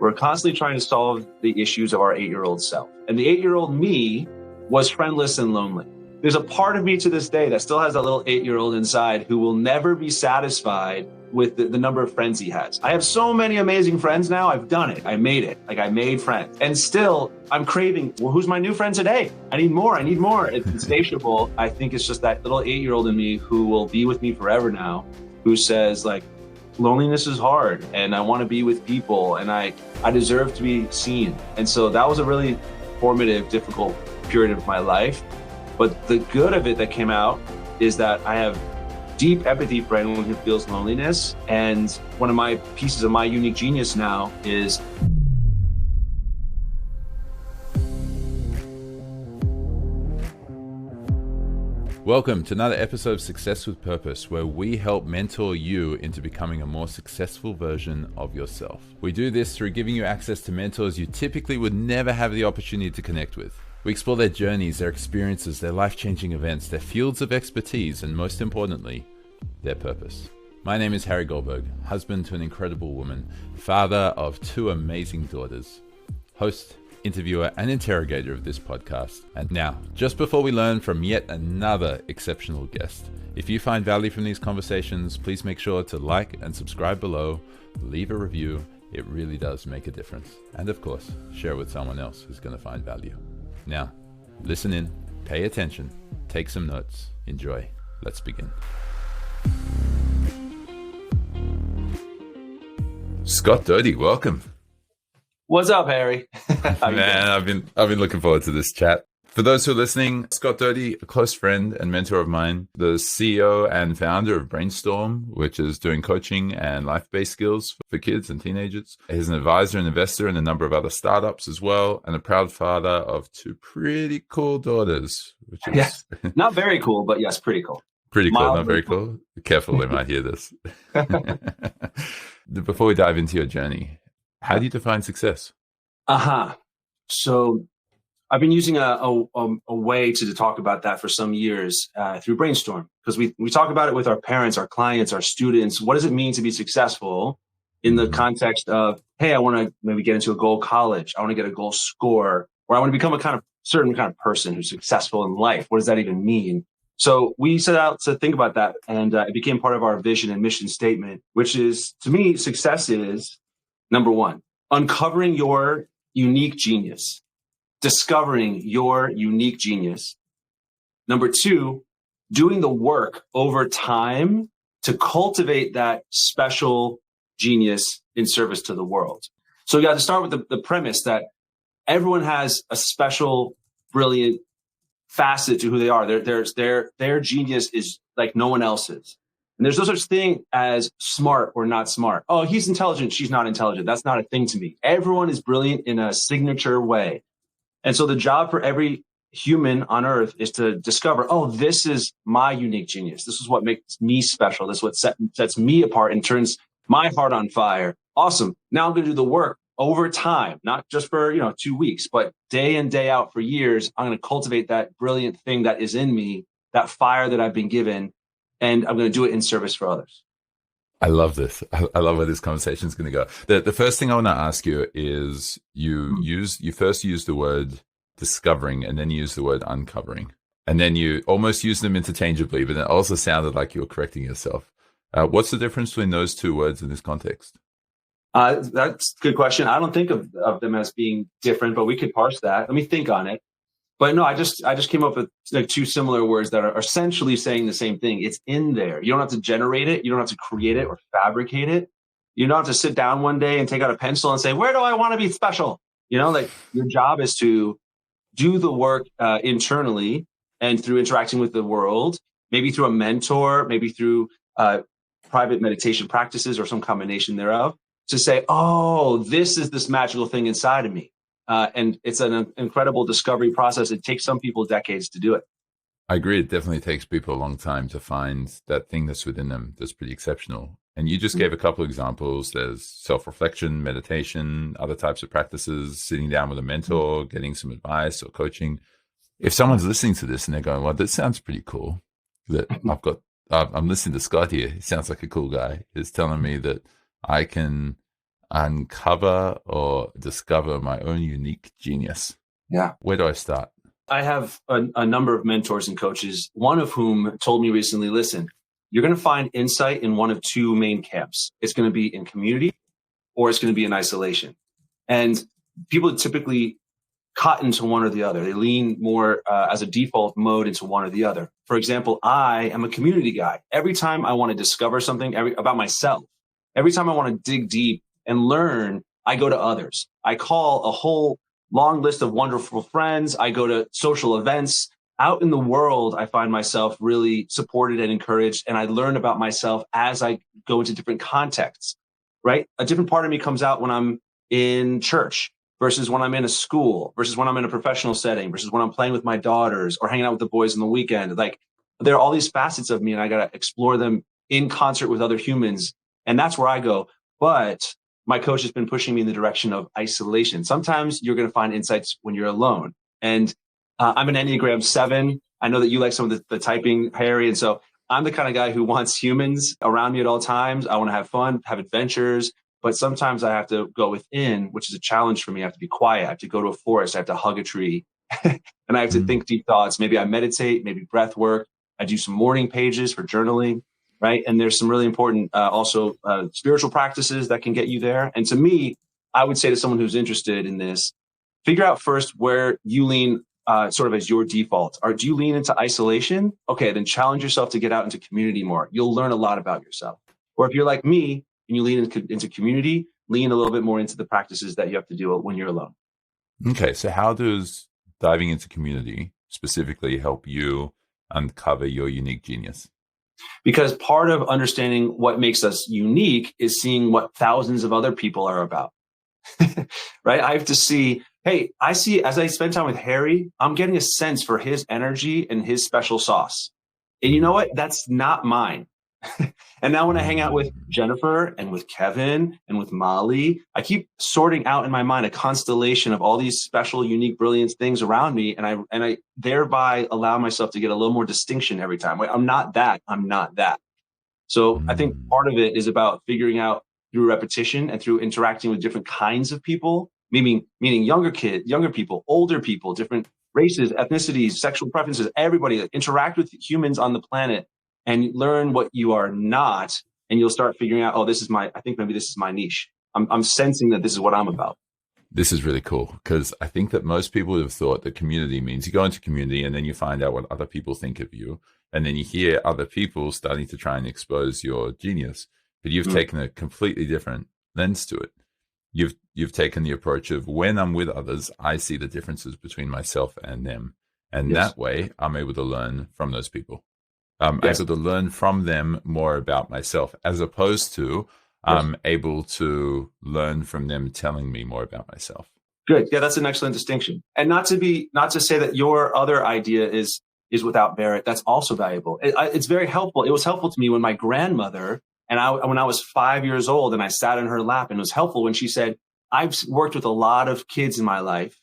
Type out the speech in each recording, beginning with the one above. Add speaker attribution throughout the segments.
Speaker 1: We're constantly trying to solve the issues of our 8-year-old self. And the 8-year-old me was friendless and lonely. There's a part of me to this day that still has that little 8-year-old inside who will never be satisfied with the number of friends he has. I have so many amazing friends now. I've done it. I made it. Like, I made friends. And still, I'm craving, well, who's my new friend today? I need more. It's insatiable. I think it's just that little 8-year-old in me who will be with me forever now, who says, like, loneliness is hard and I want to be with people and I deserve to be seen. And so that was a really formative, difficult period of my life. But the good of it that came out is that I have deep empathy for anyone who feels loneliness. And one of my pieces of my unique genius now is
Speaker 2: Welcome to another episode of Success with Purpose, where we help mentor you into becoming a more successful version of yourself. We do this through giving you access to mentors you typically would never have the opportunity to connect with. We explore their journeys, their experiences, their life-changing events, their fields of expertise, and most importantly, their purpose. My name is Harry Goldberg, husband to an incredible woman, father of 2 amazing daughters, host, interviewer, and interrogator of this podcast. And now, just before we learn from yet another exceptional guest, if you find value from these conversations, please make sure to like and subscribe below, leave a review. It really does make a difference. And of course, share with someone else who's going to find value. Now, listen in, pay attention, take some notes, enjoy. Let's begin. Scott Doty, welcome.
Speaker 1: What's up, Harry?
Speaker 2: Man, I've been looking forward to this chat. For those who are listening, Scott Doty, a close friend and mentor of mine, the CEO and founder of Brainstorm, which is doing coaching and life-based skills for kids and teenagers. He's an advisor and investor in a number of other startups as well, and a proud father of 2 pretty cool daughters, which is
Speaker 1: yes, not very cool, but yes, pretty cool.
Speaker 2: Pretty cool, not very cool. Careful, they might hear this. Before we dive into your journey, how do you define success?
Speaker 1: So I've been using a way to talk about that for some years through Brainstorm, because we talk about it with our parents, our clients, our students. What does it mean to be successful in the context of, hey, I want to maybe get into a gold college. I want to get a gold score, or I want to become a certain kind of person who's successful in life. What does that even mean? So we set out to think about that, and it became part of our vision and mission statement, which is, to me, success is, number 1, uncovering your unique genius, discovering your unique genius. Number 2, doing the work over time to cultivate that special genius in service to the world. So you got to start with the premise that everyone has a special, brilliant facet to who they are. Their genius is like no one else's. And there's no such thing as smart or not smart. Oh, he's intelligent, she's not intelligent. That's not a thing to me. Everyone is brilliant in a signature way. And so the job for every human on earth is to discover, oh, this is my unique genius. This is what makes me special. This is what sets me apart and turns my heart on fire. Awesome. Now I'm going to do the work over time, not just for 2 weeks, but day in, day out for years. I'm going to cultivate that brilliant thing that is in me, that fire that I've been given, and I'm going to do it in service for others.
Speaker 2: I love this. I love where this conversation is going to go. The first thing I want to ask you is you first use the word discovering and then you use the word uncovering. And then you almost use them interchangeably, but it also sounded like you were correcting yourself. What's the difference between those 2 words in this context?
Speaker 1: That's a good question. I don't think of them as being different, but we could parse that. Let me think on it. But no, I just came up with like 2 similar words that are essentially saying the same thing. It's in there. You don't have to generate it. You don't have to create it or fabricate it. You don't have to sit down one day and take out a pencil and say, where do I want to be special? Like your job is to do the work internally and through interacting with the world, maybe through a mentor, maybe through private meditation practices or some combination thereof, to say, oh, this is this magical thing inside of me. And it's an incredible discovery process. It takes some people decades to do it.
Speaker 2: I agree. It definitely takes people a long time to find that thing that's within them that's pretty exceptional. And you just gave a couple of examples. There's self-reflection, meditation, other types of practices, sitting down with a mentor, getting some advice or coaching. If someone's listening to this and they're going, well, that sounds pretty cool, that I'm listening to Scott here. He sounds like a cool guy. He's telling me that I can uncover or discover my own unique genius.
Speaker 1: Yeah.
Speaker 2: Where do I start?
Speaker 1: I have a number of mentors and coaches, one of whom told me recently, listen, you're going to find insight in one of two main camps. It's going to be in community or it's going to be in isolation. And people typically cut into one or the other. They lean more as a default mode into one or the other. For example, I am a community guy. Every time I want to discover something about myself, every time I want to dig deep and learn, I go to others. I call a whole long list of wonderful friends. I go to social events. Out in the world, I find myself really supported and encouraged, and I learn about myself as I go into different contexts, right? A different part of me comes out when I'm in church versus when I'm in a school versus when I'm in a professional setting versus when I'm playing with my daughters or hanging out with the boys on the weekend. Like, there are all these facets of me, and I got to explore them in concert with other humans. And that's where I go. But my coach has been pushing me in the direction of isolation. Sometimes you're going to find insights when you're alone. And I'm an Enneagram 7. I know that you like some of the typing, Harry. And so I'm the kind of guy who wants humans around me at all times. I want to have fun, have adventures. But sometimes I have to go within, which is a challenge for me. I have to be quiet. I have to go to a forest. I have to hug a tree. And I have to think deep thoughts. Maybe I meditate, maybe breath work. I do some morning pages for journaling. Right. And there's some really important also spiritual practices that can get you there. And to me, I would say to someone who's interested in this, figure out first where you lean sort of as your default. Or do you lean into isolation? Okay, then challenge yourself to get out into community more. You'll learn a lot about yourself. Or if you're like me and you lean into community, lean a little bit more into the practices that you have to do when you're alone.
Speaker 2: Okay. So how does diving into community specifically help you uncover your unique genius?
Speaker 1: Because part of understanding what makes us unique is seeing what thousands of other people are about, right? I have to see, hey, I see as I spend time with Harry, I'm getting a sense for his energy and his special sauce. And you know what? That's not mine. And now when I hang out with Jennifer and with Kevin and with Molly, I keep sorting out in my mind a constellation of all these special, unique, brilliant things around me. And I thereby allow myself to get a little more distinction every time. I'm not that. I'm not that. So I think part of it is about figuring out through repetition and through interacting with different kinds of people, meaning younger people, older people, different races, ethnicities, sexual preferences, everybody. Interact with humans on the planet and learn what you are not. And you'll start figuring out, I think maybe this is my niche. I'm sensing that this is what I'm about.
Speaker 2: This is really cool because I think that most people have thought that community means you go into community and then you find out what other people think of you. And then you hear other people starting to try and expose your genius. But you've taken a completely different lens to it. You've taken the approach of when I'm with others, I see the differences between myself and them. And that way I'm able to learn from those people. I'm able to learn from them more about myself, as opposed to I'm able to learn from them telling me more about myself.
Speaker 1: Good. Yeah, that's an excellent distinction. And not to say that your other idea is without merit. That's also valuable. It's very helpful. It was helpful to me when my grandmother when I was 5 years old and I sat in her lap, and it was helpful when she said, I've worked with a lot of kids in my life,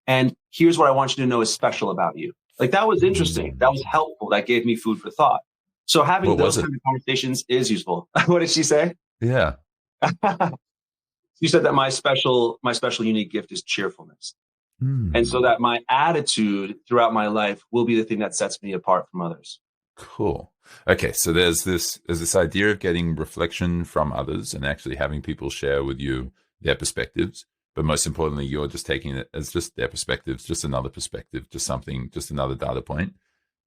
Speaker 1: and here's what I want you to know is special about you. Like, that was interesting. That was helpful. That gave me food for thought. So having those kind of conversations is useful. What did she say?
Speaker 2: Yeah.
Speaker 1: She said that my special unique gift is cheerfulness. And so that my attitude throughout my life will be the thing that sets me apart from others.
Speaker 2: Cool. Okay. So there's this idea of getting reflection from others and actually having people share with you their perspectives. But most importantly, you're just taking it as just their perspectives, just another perspective, just another data point.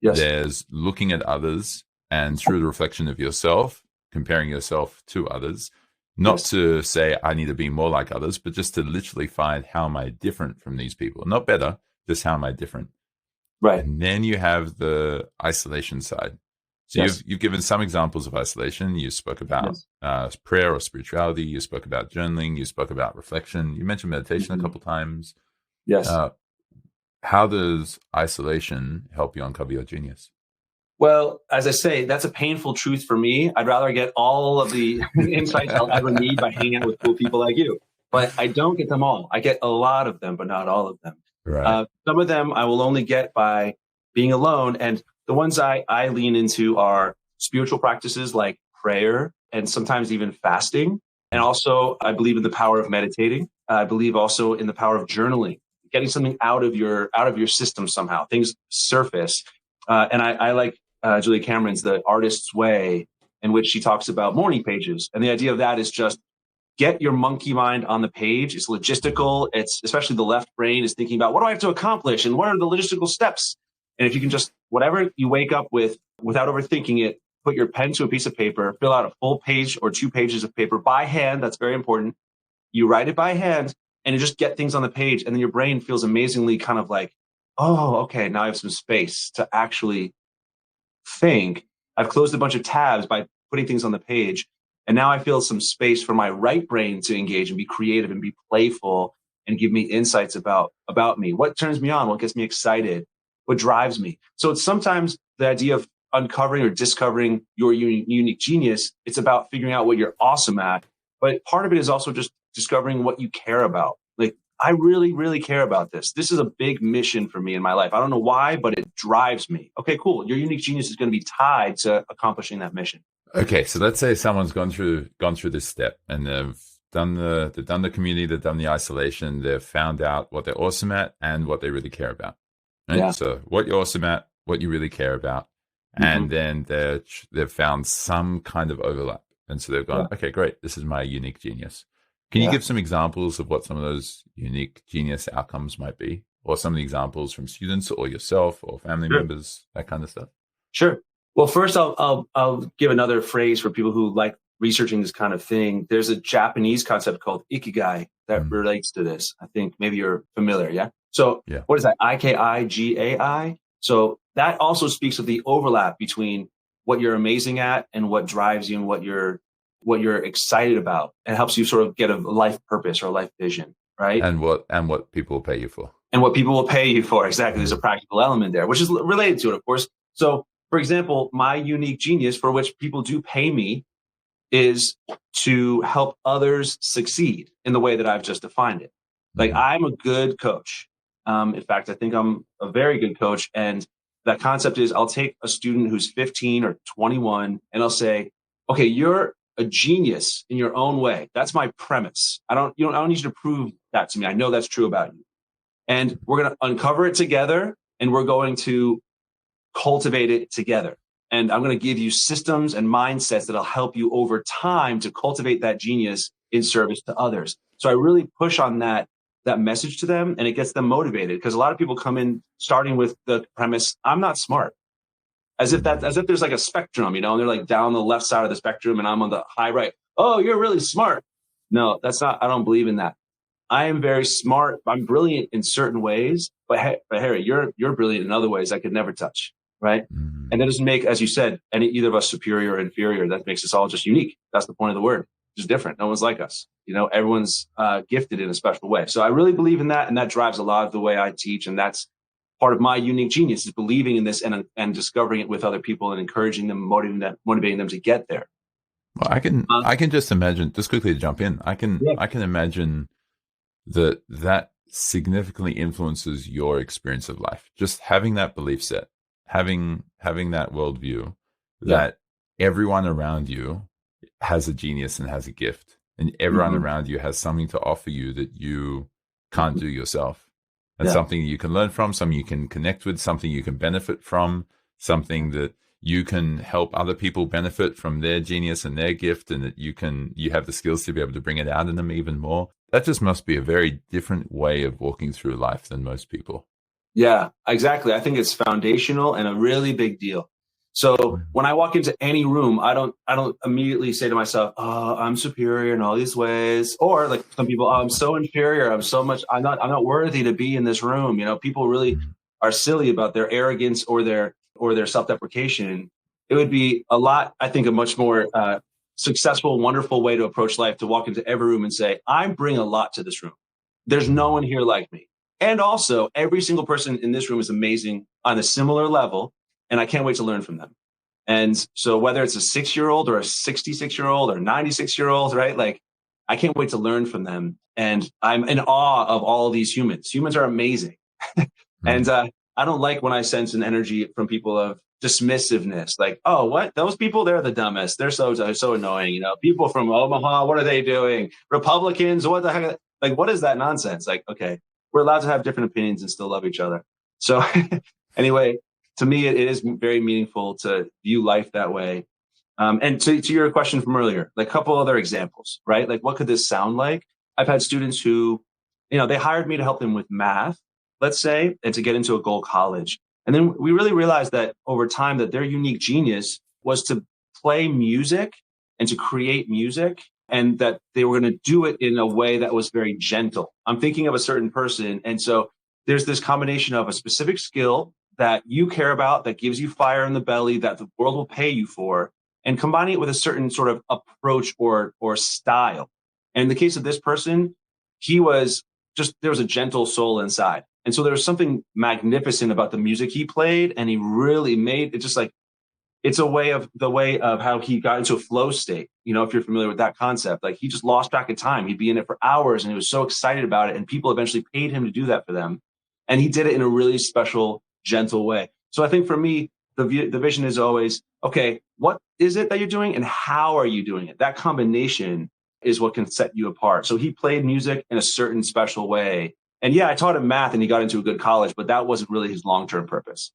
Speaker 1: Yes.
Speaker 2: There's looking at others and through the reflection of yourself, comparing yourself to others, not to say I need to be more like others, but just to literally find how am I different from these people? Not better, just how am I different?
Speaker 1: Right.
Speaker 2: And then you have the isolation side. So you've given some examples of isolation. You spoke about prayer or spirituality. You spoke about journaling. You spoke about reflection. You mentioned meditation a couple times.
Speaker 1: Yes.
Speaker 2: How does isolation help you uncover your genius?
Speaker 1: Well, as I say, that's a painful truth for me. I'd rather get all of the insights I'll ever need by hanging out with cool people like you. But I don't get them all. I get a lot of them, but not all of them.
Speaker 2: Right.
Speaker 1: Some of them I will only get by being alone. And the ones I lean into are spiritual practices like prayer and sometimes even fasting. And also, I believe in the power of meditating. I believe also in the power of journaling, getting something out of your system somehow. Things surface. And I like Julia Cameron's The Artist's Way, in which she talks about morning pages. And the idea of that is just get your monkey mind on the page. It's logistical. It's especially the left brain is thinking about what do I have to accomplish and what are the logistical steps? And if you can just, whatever you wake up with, without overthinking it, put your pen to a piece of paper, fill out a full page or 2 pages of paper by hand. That's very important. You write it by hand and you just get things on the page. And then your brain feels amazingly kind of like, oh, okay, now I have some space to actually think. I've closed a bunch of tabs by putting things on the page. And now I feel some space for my right brain to engage and be creative and be playful and give me insights about me. What turns me on? What gets me excited? What drives me? So it's sometimes the idea of uncovering or discovering your unique genius. It's about figuring out what you're awesome at. But part of it is also just discovering what you care about. Like, I really, really care about this. This is a big mission for me in my life. I don't know why, but it drives me. Okay, cool. Your unique genius is going to be tied to accomplishing that mission.
Speaker 2: Okay, so let's say someone's gone through this step and they've done the community, they've done the isolation, they've found out what they're awesome at and what they really care about. Right? Yeah. So what you're awesome at, what you really care about, and then they've found some kind of overlap, and so they've gone, okay, great, this is my unique genius. Can you give some examples of what some of those unique genius outcomes might be, or some of the examples from students or yourself or family members, that kind of stuff?
Speaker 1: Sure. Well, first I'll give another phrase for people who like researching this kind of thing. There's a Japanese concept called ikigai that relates to this. I think maybe you're familiar. Yeah. So what is that? Ikigai. So that also speaks of the overlap between what you're amazing at and what drives you and what you're excited about, and helps you sort of get a life purpose or a life vision, right?
Speaker 2: And what people will pay you for.
Speaker 1: And what people will pay you for. Exactly. There's a practical element there, which is related to it, of course. So, for example, my unique genius, for which people do pay me, is to help others succeed in the way that I've just defined it. Like, I'm a good coach. In fact, I think I'm a very good coach. And that concept is, I'll take a student who's 15 or 21 and I'll say, okay, you're a genius in your own way. That's my premise. I don't need you to prove that to me. I know that's true about you. And we're going to uncover it together, and we're going to cultivate it together. And I'm going to give you systems and mindsets that'll help you over time to cultivate that genius in service to others. So I really push on that message to them, and it gets them motivated, because a lot of people come in starting with the premise, I'm not smart. As if there's like a spectrum, and they're like down the left side of the spectrum and I'm on the high right. Oh, you're really smart. No, that's not, I don't believe in that. I am very smart. I'm brilliant in certain ways, but Harry, you're brilliant in other ways I could never touch. Right. And that doesn't make, as you said, either of us superior or inferior. That makes us all just unique. That's the point of the word. Just different. No one's like us. Everyone's gifted in a special way. So I really believe in that. And that drives a lot of the way I teach. And that's part of my unique genius, is believing in this and discovering it with other people and encouraging them, motivating them to get there.
Speaker 2: Well, I can just imagine, just quickly to jump in, I can imagine that significantly influences your experience of life. Just having that belief set, having that worldview that everyone around you has a genius and has a gift, and everyone around you has something to offer you that you can't do yourself. And something you can learn from, something you can connect with, something you can benefit from, something that you can help other people benefit from their genius and their gift, and that you have the skills to be able to bring it out in them even more. That just must be a very different way of walking through life than most people.
Speaker 1: Yeah, exactly. I think it's foundational and a really big deal. So when I walk into any room, I don't immediately say to myself, "Oh, I'm superior in all these ways," or like some people, "Oh, I'm so inferior. I'm not worthy to be in this room." People really are silly about their arrogance or their self-deprecation. It would be a much more successful, wonderful way to approach life, to walk into every room and say, "I bring a lot to this room. There's no one here like me. And also, every single person in this room is amazing on a similar level, and I can't wait to learn from them." And so whether it's a 6-year-old or a 66-year-old or 96-year-old, right? Like, I can't wait to learn from them. And I'm in awe of all of these humans. Humans are amazing. And I don't like when I sense an energy from people of dismissiveness, like, oh, what? Those people, they're the dumbest. They're so annoying. You know, people from Omaha, what are they doing? Republicans, what the heck? Like, what is that nonsense? Like, okay, we're allowed to have different opinions and still love each other. So anyway, to me, it is very meaningful to view life that way. And to your question from earlier, like a couple other examples, right? Like, what could this sound like? I've had students who, they hired me to help them with math, let's say, and to get into a goal college. And then we really realized that over time that their unique genius was to play music and to create music, and that they were going to do it in a way that was very gentle. I'm thinking of a certain person. And so there's this combination of a specific skill that you care about, that gives you fire in the belly, that the world will pay you for, and combining it with a certain sort of approach or style. And in the case of this person, there was a gentle soul inside. And so there was something magnificent about the music he played, and he really made it just like, it's the way of how he got into a flow state. If you're familiar with that concept, like he just lost track of time. He'd be in it for hours and he was so excited about it. And people eventually paid him to do that for them. And he did it in a really special, gentle way. So I think for me, the vision is always, okay, what is it that you're doing and how are you doing it? That combination is what can set you apart. So he played music in a certain special way. And yeah, I taught him math and he got into a good college, but that wasn't really his long-term purpose.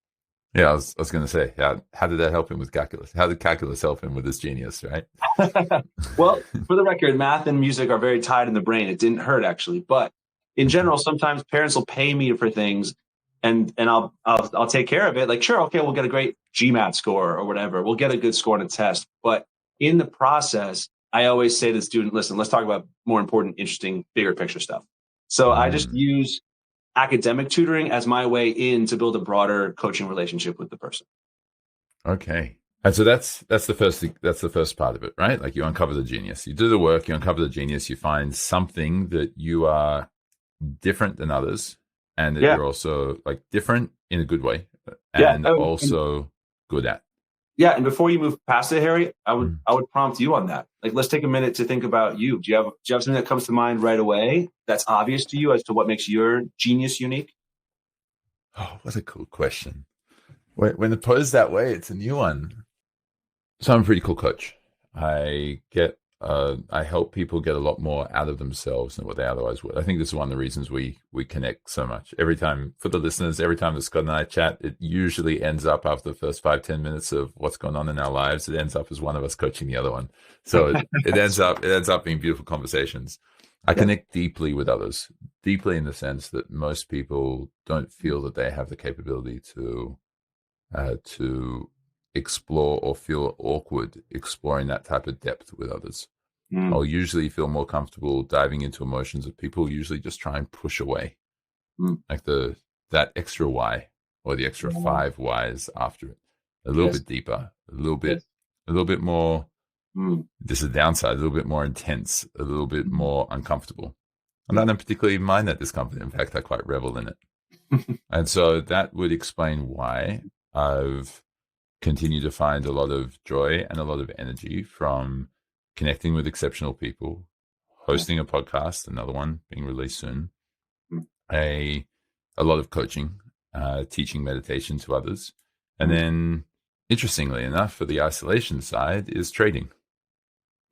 Speaker 2: Yeah, I was going to say, how did that help him with calculus? How did calculus help him with his genius, right?
Speaker 1: Well, for the record, math and music are very tied in the brain. It didn't hurt, actually. But in general, sometimes parents will pay me for things and I'll take care of it. Like, sure, okay, we'll get a great GMAT score or whatever. We'll get a good score on a test. But in the process, I always say to the student, listen, let's talk about more important, interesting, bigger picture stuff. So I just use academic tutoring as my way in to build a broader coaching relationship with the person.
Speaker 2: Okay. And so that's the first thing, that's the first part of it, right? Like you uncover the genius. You do the work, you uncover the genius, you find something that you are different than others, and that you're also like different in a good way, and also good at.
Speaker 1: Yeah, and before you move past it, Harry, I would prompt you on that. Like, let's take a minute to think about you. Do you have something that comes to mind right away that's obvious to you as to what makes your genius unique?
Speaker 2: Oh, what a cool question. When it posed that way, it's a new one. So I'm a pretty cool coach. I help people get a lot more out of themselves than what they otherwise would. I think this is one of the reasons we connect so much. Every time, for the listeners, every time that Scott and I chat, it usually ends up after the first 5-10 minutes of what's going on in our lives. It ends up as one of us coaching the other one. So it ends up being beautiful conversations. I connect deeply with others, deeply in the sense that most people don't feel that they have the capability to explore or feel awkward exploring that type of depth with others. I'll usually feel more comfortable diving into emotions that people usually just try and push away, like that extra why or the extra 5 whys after it. A little bit deeper, a little bit more. This is a downside, a little bit more intense, a little bit more uncomfortable. And I don't particularly mind that discomfort. In fact, I quite revel in it. And so that would explain why I've continued to find a lot of joy and a lot of energy from connecting with exceptional people, hosting a podcast, another one being released soon, a lot of coaching, teaching meditation to others. And then, interestingly enough, for the isolation side is trading,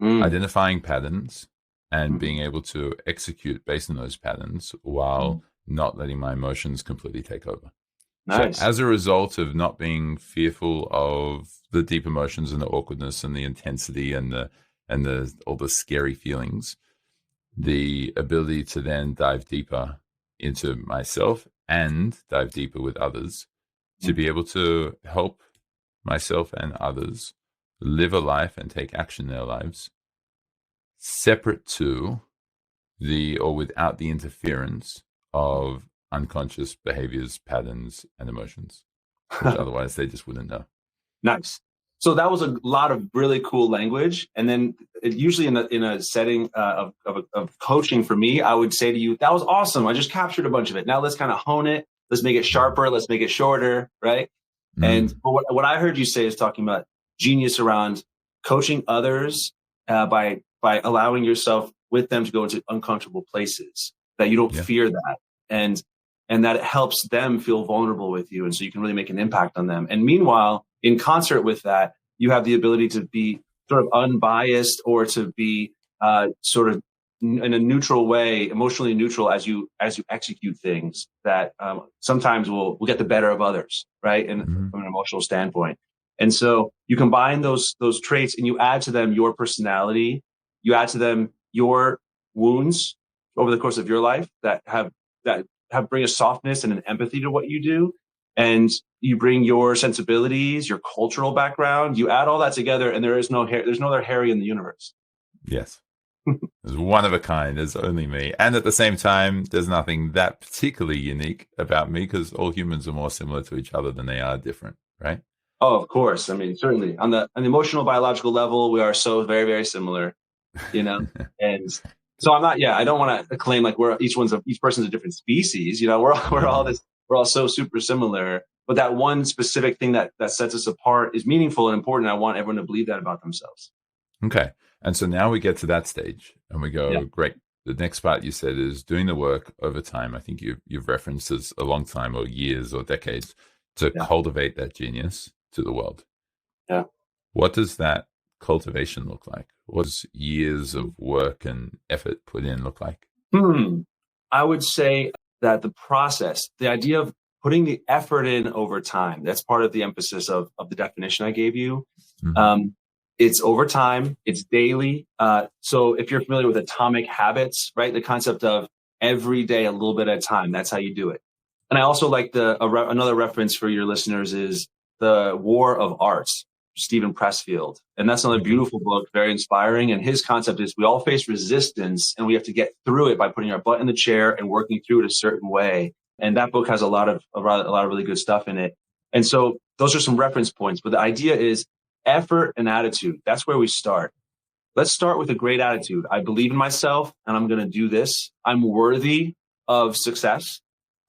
Speaker 2: identifying patterns and being able to execute based on those patterns while not letting my emotions completely take over.
Speaker 1: Nice.
Speaker 2: So as a result of not being fearful of the deep emotions and the awkwardness and the intensity and all the scary feelings, the ability to then dive deeper into myself and dive deeper with others, to be able to help myself and others live a life and take action in their lives separate to or without the interference of unconscious behaviors, patterns, and emotions, which otherwise they just wouldn't know.
Speaker 1: Nice. So that was a lot of really cool language. And then usually in a setting of coaching for me, I would say to you, that was awesome. I just captured a bunch of it. Now let's kind of hone it. Let's make it sharper. Let's make it shorter. Right. And what I heard you say is talking about genius around coaching others by allowing yourself with them to go into uncomfortable places, that you don't fear that. And and that it helps them feel vulnerable with you. And so you can really make an impact on them. And meanwhile, in concert with that, you have the ability to be sort of unbiased or to be sort of in a neutral way, emotionally neutral as you execute things that sometimes will get the better of others, right? And from an emotional standpoint. And so you combine those traits and you add to them your personality, you add to them your wounds over the course of your life that bring a softness and an empathy to what you do. And you bring your sensibilities, your cultural background, you add all that together, and there's no other Harry in the universe.
Speaker 2: Yes. There's one of a kind. There's only me. And at the same time, there's nothing that particularly unique about me because all humans are more similar to each other than they are different, right?
Speaker 1: Oh, of course. I mean, certainly on the emotional, biological level, we are so very, very similar, and so I don't want to claim like each person's a different species. We're all so super similar, but that one specific thing that sets us apart is meaningful and important. I want everyone to believe that about themselves.
Speaker 2: Okay. And so now we get to that stage and we go, great. The next part you said is doing the work over time. I think you've referenced as a long time or years or decades to cultivate that genius to the world.
Speaker 1: Yeah.
Speaker 2: What does that cultivation look like? What does years of work and effort put in look like?
Speaker 1: I would say that the process, the idea of putting the effort in over time, that's part of the emphasis of the definition I gave you. It's over time, it's daily. So if you're familiar with atomic habits, right, the concept of every day, a little bit at a time, that's how you do it. And I also like another reference for your listeners is The War of Arts, Stephen Pressfield. And that's another beautiful book, very inspiring. And his concept is we all face resistance and we have to get through it by putting our butt in the chair and working through it a certain way. And that book has a lot of really good stuff in it. And so those are some reference points. But the idea is effort and attitude. That's where we start. Let's start with a great attitude. I believe in myself and I'm going to do this. I'm worthy of success.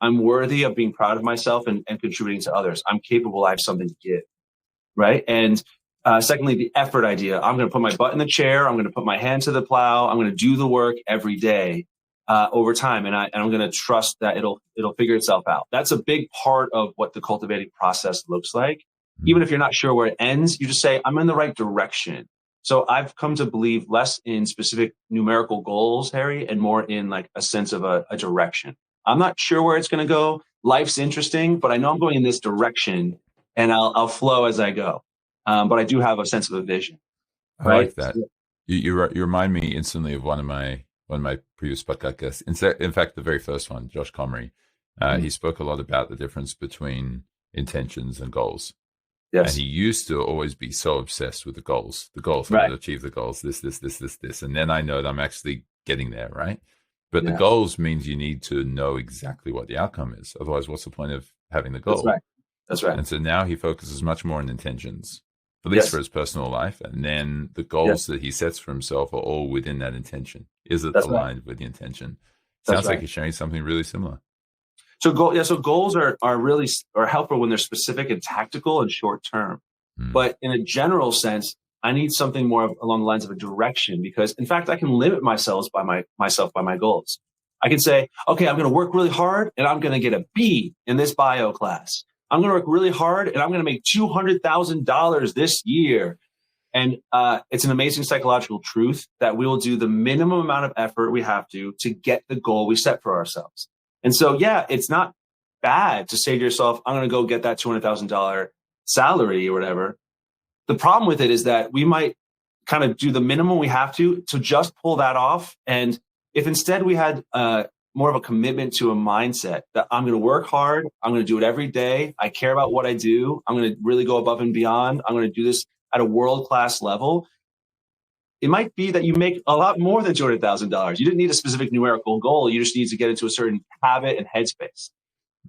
Speaker 1: I'm worthy of being proud of myself and contributing to others. I'm capable. I have something to give. Right. And secondly, the effort idea. I'm going to put my butt in the chair. I'm going to put my hand to the plow. I'm going to do the work every day over time. And I'm going to trust that it'll figure itself out. That's a big part of what the cultivating process looks like. Even if you're not sure where it ends, you just say, I'm in the right direction. So I've come to believe less in specific numerical goals, Harry, and more in like a sense of a direction. I'm not sure where it's going to go. Life's interesting, but I know I'm going in this direction and I'll flow as I go. But I do have a sense of a vision.
Speaker 2: I like that. You remind me instantly of one of my previous podcast guests. In fact, the very first one, Josh Comrie. He spoke a lot about the difference between intentions and goals. Yes. And he used to always be so obsessed with the goals. I'm going to achieve the goals, this. And then I know that I'm actually getting there, right? But the goals means you need to know exactly what the outcome is. Otherwise, what's the point of having the goal?
Speaker 1: That's right.
Speaker 2: And so now he focuses much more on intentions, at least for his personal life. And then the goals that he sets for himself are all within that intention. Is it aligned with the intention? Sounds like he's sharing something really similar.
Speaker 1: So goals are really helpful when they're specific and tactical and short term. But in a general sense, I need something more along the lines of a direction because, in fact, I can limit myself by my goals. I can say, okay, I'm going to work really hard and I'm going to get a B in this bio class. I'm going to work really hard and I'm going to make $200,000 this year. And it's an amazing psychological truth that we will do the minimum amount of effort we have to get the goal we set for ourselves. And so, it's not bad to say to yourself, I'm going to go get that $200,000 salary or whatever. The problem with it is that we might kind of do the minimum we have to just pull that off. And if instead we had more of a commitment to a mindset that I'm going to work hard, I'm going to do it every day, I care about what I do, I'm going to really go above and beyond, I'm going to do this at a world-class level, it might be that you make a lot more than $200,000. You didn't need a specific numerical goal. You just need to get into a certain habit and headspace,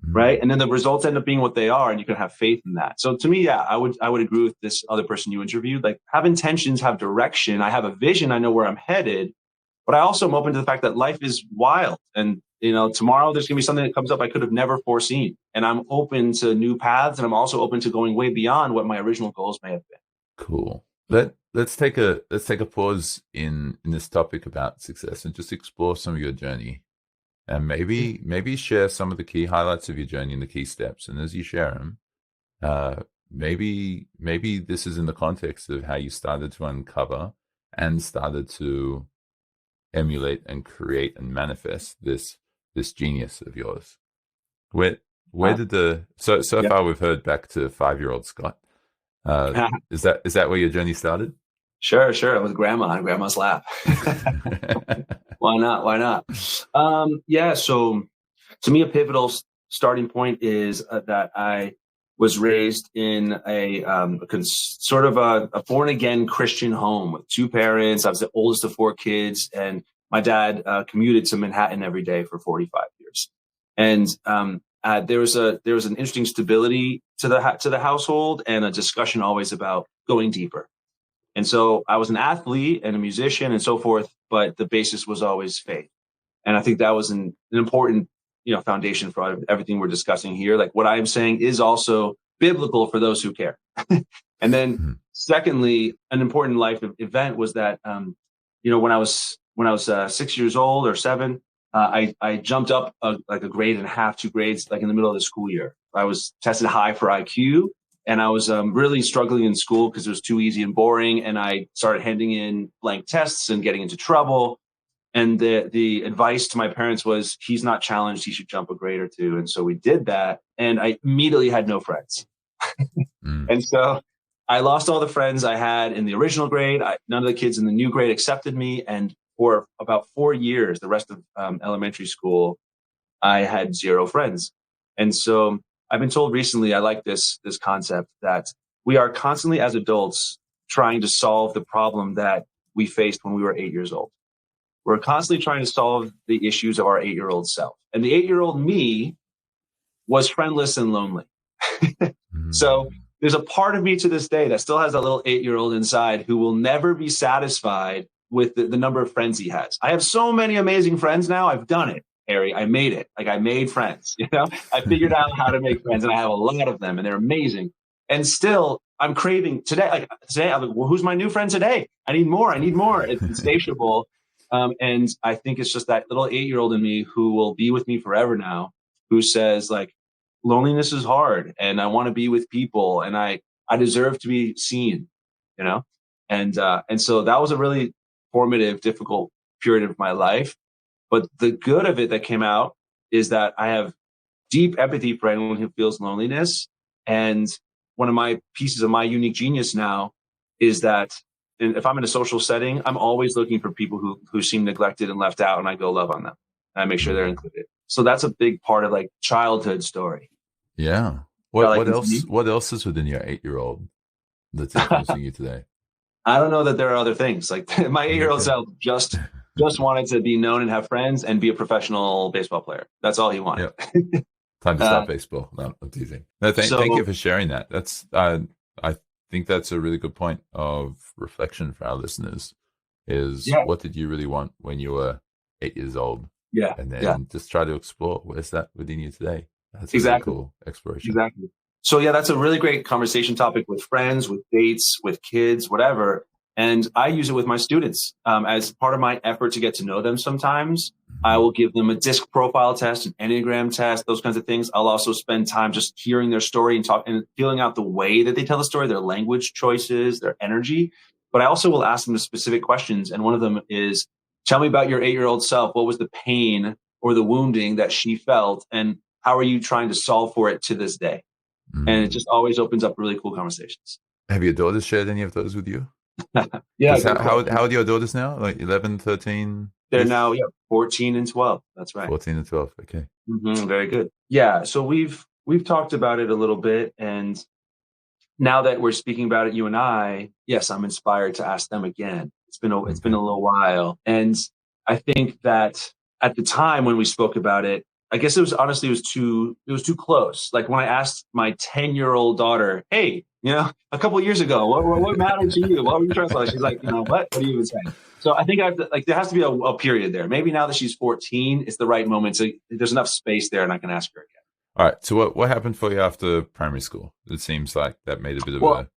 Speaker 1: right? And then the results end up being what they are, and you can have faith in that. So to me, I would agree with this other person you interviewed. Like, have intentions, have direction. I have a vision. I know where I'm headed, but I also am open to the fact that life is wild, and tomorrow there's going to be something that comes up I could have never foreseen, and I'm open to new paths, and I'm also open to going way beyond what my original goals may have been.
Speaker 2: Cool. Let's take a pause in this topic about success and just explore some of your journey. And maybe share some of the key highlights of your journey and the key steps. And as you share them, maybe this is in the context of how you started to uncover and started to emulate and create and manifest this genius of yours. Where did so
Speaker 1: Yeah.
Speaker 2: far we've heard back to 5-year-old Scott. Is that where your journey started?
Speaker 1: Sure. With grandma on grandma's lap. Why not? Yeah. So to me, a pivotal starting point is that I was raised in a sort of a born again Christian home with 2 parents. I was the oldest of 4 kids, and my dad commuted to Manhattan every day for 45 years. And there was an interesting stability to the household, and a discussion always about going deeper. And so I was an athlete and a musician and so forth, but the basis was always faith. And I think that was an important, foundation for everything we're discussing here. Like what I'm saying is also biblical for those who care. And then secondly, an important life event was that, when I was 6 years old or 7, I jumped up like a grade and a half, 2 grades, like in the middle of the school year. I was tested high for IQ. And I was really struggling in school because it was too easy and boring. And I started handing in blank tests and getting into trouble. And the advice to my parents was, he's not challenged, he should jump a grade or 2. And so we did that. And I immediately had no friends. And so I lost all the friends I had in the original grade. None of the kids in the new grade accepted me. And for about 4 years, the rest of elementary school, I had 0 friends. And so I've been told recently, I like this concept that we are constantly as adults trying to solve the problem that we faced when we were 8 years old. We're constantly trying to solve the issues of our 8-year-old self. And the 8-year-old me was friendless and lonely. So there's a part of me to this day that still has that little 8-year-old inside who will never be satisfied with the number of friends he has. I have so many amazing friends now. I've done it. Harry, I made it. Like I made friends, I figured out how to make friends, and I have a lot of them and they're amazing. And still I'm craving today. Like today, I'm like, well, who's my new friend today? I need more. It's insatiable. And I think it's just that little 8-year-old in me who will be with me forever now, who says like, loneliness is hard and I want to be with people and I deserve to be seen, And so that was a really formative, difficult period of my life. But the good of it that came out is that I have deep empathy for anyone who feels loneliness. And one of my pieces of my unique genius now is that if I'm in a social setting, I'm always looking for people who seem neglected and left out, and I go love on them. And I make sure they're included. So that's a big part of like childhood story.
Speaker 2: Yeah. What else is within your 8-year-old that's influencing you today?
Speaker 1: I don't know that there are other things. Like my 8-year-old self just wanted to be known and have friends and be a professional baseball player. That's all he wanted.
Speaker 2: Yep. Time to start baseball. No, I'm teasing. No, thank you for sharing that. That's I think that's a really good point of reflection for our listeners. What did you really want when you were 8 years old?
Speaker 1: Yeah.
Speaker 2: And then just try to explore where's that within you today. That's a
Speaker 1: exactly
Speaker 2: really cool exploration.
Speaker 1: Exactly. So yeah, that's a really great conversation topic with friends, with dates, with kids, whatever. And I use it with my students as part of my effort to get to know them. Sometimes I will give them a disc profile test, an Enneagram test, those kinds of things. I'll also spend time just hearing their story and feeling out the way that they tell the story, their language choices, their energy. But I also will ask them specific questions. And one of them is, tell me about your 8-year-old self. What was the pain or the wounding that she felt? And how are you trying to solve for it to this day? And it just always opens up really cool conversations.
Speaker 2: Have your daughters shared any of those with you?
Speaker 1: Yeah.
Speaker 2: How old are your daughters now? Like 11, 13?
Speaker 1: They're now 14 and 12. That's right.
Speaker 2: 14 and 12. Okay.
Speaker 1: Very good. Yeah. So we've talked about it a little bit. And now that we're speaking about it, you and I, yes, I'm inspired to ask them again. It's been a little while. And I think that at the time when we spoke about it, I guess it was too close. Like when I asked my 10-year-old daughter, hey, a couple of years ago, what mattered to you? What were you trying to say? She's like, what are you even saying? So I think there has to be a period there. Maybe now that she's 14, it's the right moment. So there's enough space there and I can ask her again.
Speaker 2: All right. So what happened for you after primary school? It seems like that made a bit of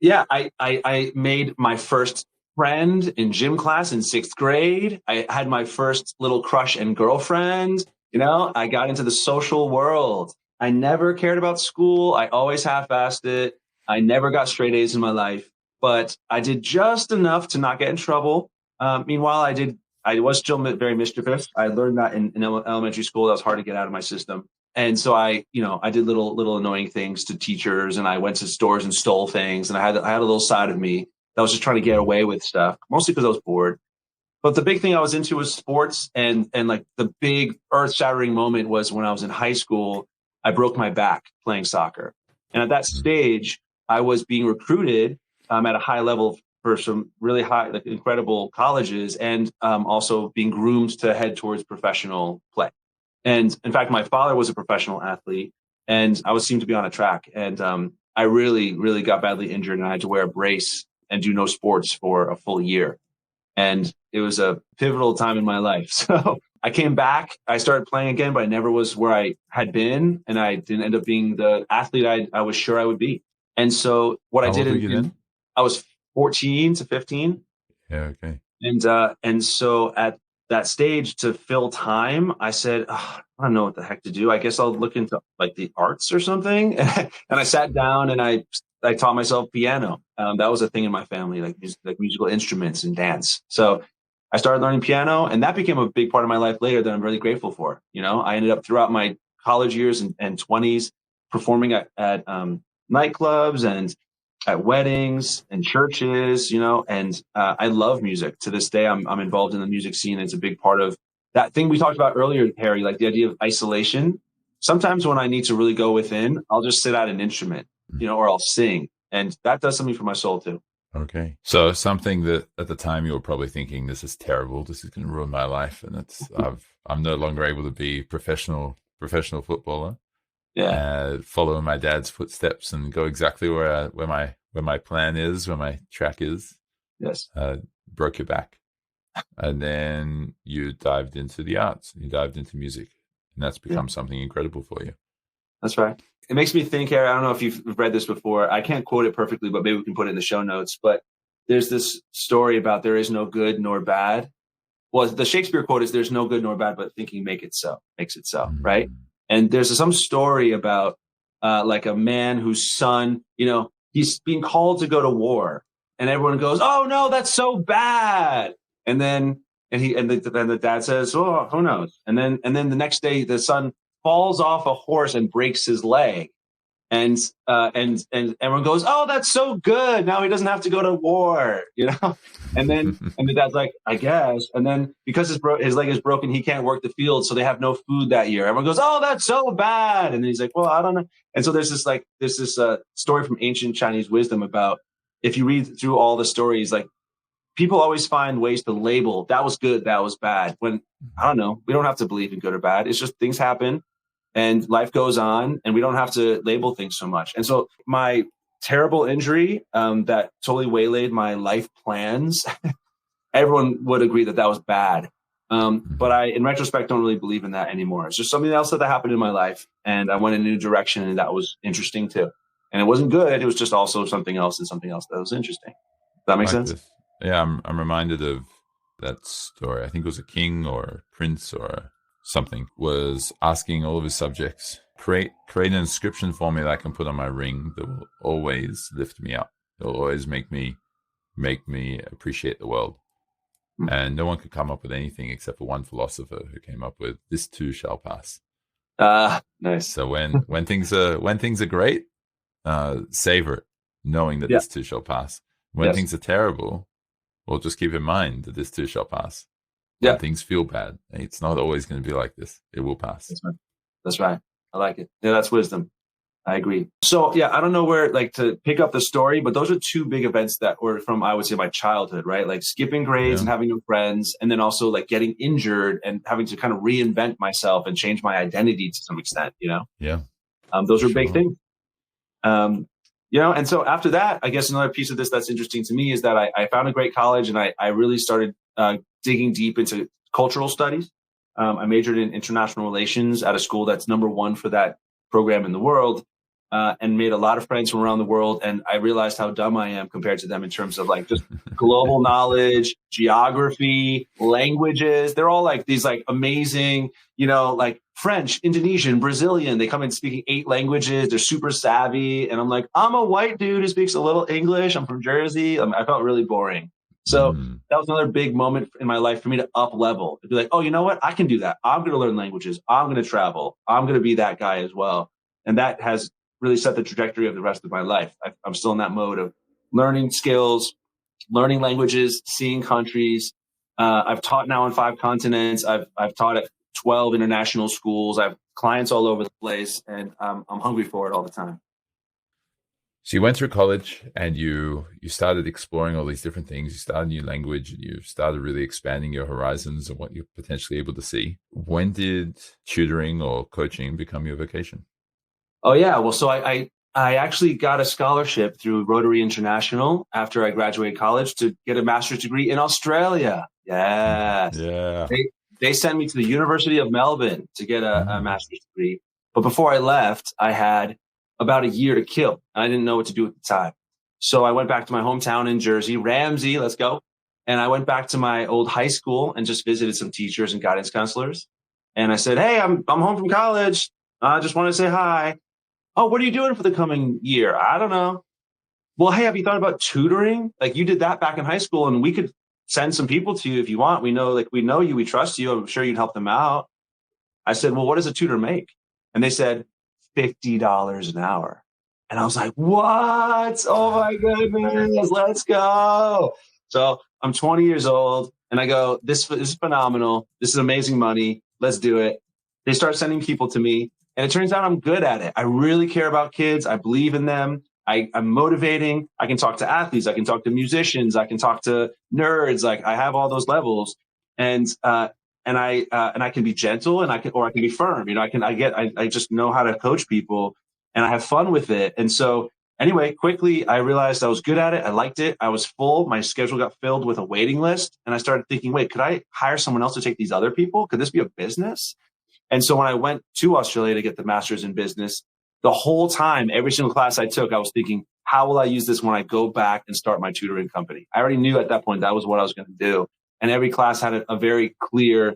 Speaker 1: Yeah, I made my first friend in gym class in 6th grade. I had my first little crush and girlfriend. I got into the social world. I never cared about school. I always half-assed it. I never got straight A's in my life, but I did just enough to not get in trouble. Meanwhile, I was still very mischievous. I learned that in elementary school. That was hard to get out of my system. And so I did little annoying things to teachers, and I went to stores and stole things. And I had a little side of me that was just trying to get away with stuff, mostly because I was bored. But the big thing I was into was sports, and like the big earth-shattering moment was when I was in high school. I broke my back playing soccer, and at that stage, I was being recruited at a high level for some really high, like incredible colleges, and also being groomed to head towards professional play. And in fact, my father was a professional athlete, and I seemed to be on a track. And I really, really got badly injured, and I had to wear a brace and do no sports for a full year. And it was a pivotal time in my life. So I came back, I started playing again, but I never was where I had been. And I didn't end up being the athlete I was sure I would be. And so what I did, I was 14 to 15.
Speaker 2: Yeah. Okay.
Speaker 1: And so at that stage, to fill time, I said, I don't know what the heck to do. I guess I'll look into like the arts or something. And I sat down and I taught myself piano. That was a thing in my family, like musical instruments and dance. So I started learning piano, and that became a big part of my life later that I'm really grateful for. I ended up throughout my college years and 20s performing at nightclubs and at weddings and churches, and I love music. To this day, I'm involved in the music scene. It's a big part of that thing we talked about earlier, Harry, like the idea of isolation. Sometimes when I need to really go within, I'll just sit at an instrument, or I'll sing. And that does something for my soul too.
Speaker 2: Okay. So something that at the time you were probably thinking, this is terrible. This is going to ruin my life. And I'm no longer able to be professional footballer.
Speaker 1: Yeah.
Speaker 2: Follow in my dad's footsteps and go exactly where my plan is, where my track is.
Speaker 1: Yes.
Speaker 2: Broke your back. And then you dived into the arts. You dived into music. And that's become something incredible for you.
Speaker 1: That's right. It makes me think, Harry, I don't know if you've read this before. I can't quote it perfectly, but maybe we can put it in the show notes. But there's this story about there is no good nor bad. Well, the Shakespeare quote is there's no good nor bad, but thinking makes it so, right? And there's some story about like a man whose son, he's being called to go to war, and everyone goes, "Oh no, that's so bad." And then the dad says, "Oh, who knows?" And then the next day, the son falls off a horse and breaks his leg, and everyone goes, "Oh, that's so good. Now he doesn't have to go to war," And then the dad's like, "I guess." And then because his leg is broken, he can't work the field, so they have no food that year. Everyone goes, "Oh, that's so bad." And then he's like, "Well, I don't know." And so there's this story from ancient Chinese wisdom about, if you read through all the stories, like people always find ways to label that was good, that was bad. When I don't know, we don't have to believe in good or bad. It's just things happen. And life goes on, and we don't have to label things so much. And so my terrible injury that totally waylaid my life plans, everyone would agree that was bad. But I, in retrospect, don't really believe in that anymore. It's just something else that happened in my life, and I went in a new direction, and that was interesting too. And it wasn't good. It was just also something else that was interesting. Does that make sense?
Speaker 2: This. Yeah, I'm reminded of that story. I think it was a king or a prince or something was asking all of his subjects, create an inscription for me that I can put on my ring that will always lift me up. It will always make me appreciate the world. And no one could come up with anything except for one philosopher who came up with, "This too shall pass."
Speaker 1: Nice.
Speaker 2: So when things are great, savor it, knowing that this too shall pass. When things are terrible, well, just keep in mind that this too shall pass. When things feel bad, it's not always going to be like this. It will pass.
Speaker 1: That's right. I like it. Yeah, that's wisdom. I agree. So I don't know where to pick up the story, but those are two big events that were from, I would say, my childhood, right? Like skipping grades and having no friends, and then also like getting injured and having to kind of reinvent myself and change my identity to some extent,
Speaker 2: Yeah.
Speaker 1: Those are big things. And so after that, I guess another piece of this that's interesting to me is that I found a great college, and I really started digging deep into cultural studies. I majored in international relations at a school that's #1 for that program in the world. and made a lot of friends from around the world. And I realized how dumb I am compared to them in terms of like just global knowledge, geography, languages. They're all like these like amazing, like French, Indonesian, Brazilian. They come in speaking 8 languages. They're super savvy. And I'm like, I'm a white dude who speaks a little English. I'm from Jersey. I felt really boring. So that was another big moment in my life for me to up level. To be like, oh, you know what? I can do that. I'm going to learn languages. I'm going to travel. I'm going to be that guy as well. And that has really set the trajectory of the rest of my life. I'm still in that mode of learning skills, learning languages, seeing countries. I've taught now on 5 continents. I've taught at 12 international schools. I have clients all over the place, and I'm hungry for it all the time.
Speaker 2: So you went through college and you started exploring all these different things. You started a new language and you started really expanding your horizons and what you're potentially able to see. When did tutoring or coaching become your vocation?
Speaker 1: Oh, yeah. Well, so I actually got a scholarship through Rotary International after I graduated college to get a master's degree in Australia. Yes.
Speaker 2: Yeah.
Speaker 1: They sent me to the University of Melbourne to get a master's degree. But before I left, I had about a year to kill. I didn't know what to do at the time. So I went back to my hometown in Jersey, Ramsey, let's go. And I went back to my old high school and just visited some teachers and guidance counselors. And I said, hey, I'm home from college. I just want to say hi. Oh, what are you doing for the coming year? I don't know. Well, hey, have you thought about tutoring? Like you did that back in high school and we could send some people to you if you want. We know you, we trust you. I'm sure you'd help them out. I said, well, what does a tutor make? And they said, $50 an hour. And I was like, what? Oh my goodness, let's go. So I'm 20 years old and I go, this is phenomenal. This is amazing money. Let's do it. They start sending people to me and it turns out I'm good at it. I really care about kids. I believe in them. I'm motivating. I can talk to athletes. I can talk to musicians. I can talk to nerds. Like I have all those levels. And I can be gentle and I can be firm. I just know how to coach people and I have fun with it. And so anyway, quickly, I realized I was good at it. I liked it. I was full. My schedule got filled with a waiting list. And I started thinking, wait, could I hire someone else to take these other people? Could this be a business? And so when I went to Australia to get the master's in business, the whole time, every single class I took, I was thinking, how will I use this when I go back and start my tutoring company? I already knew at that point that was what I was going to do. And every class had a very clear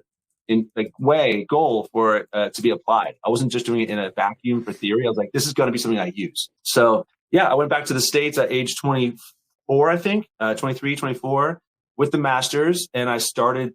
Speaker 1: goal for it to be applied. I wasn't just doing it in a vacuum for theory. I was like, this is going to be something I use. So yeah, I went back to the States at age 24, I think, 23, 24 with the master's. And I started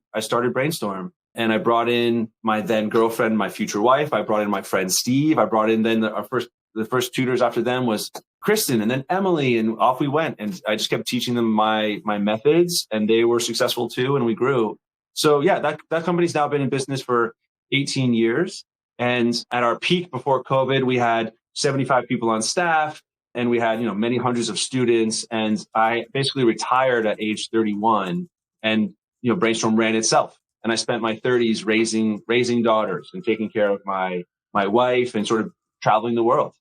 Speaker 1: Brainstorm. And I brought in my then girlfriend, my future wife. I brought in my friend Steve. I brought in then the first tutors after them was Kristen and then Emily, and off we went. And I just kept teaching them my methods, and they were successful too, and we grew. So yeah, that company's now been in business for 18 years. And at our peak before COVID, we had 75 people on staff, and we had many hundreds of students. And I basically retired at age 31, and Brainstorm ran itself. And I spent my 30s raising daughters and taking care of my wife and sort of traveling the world,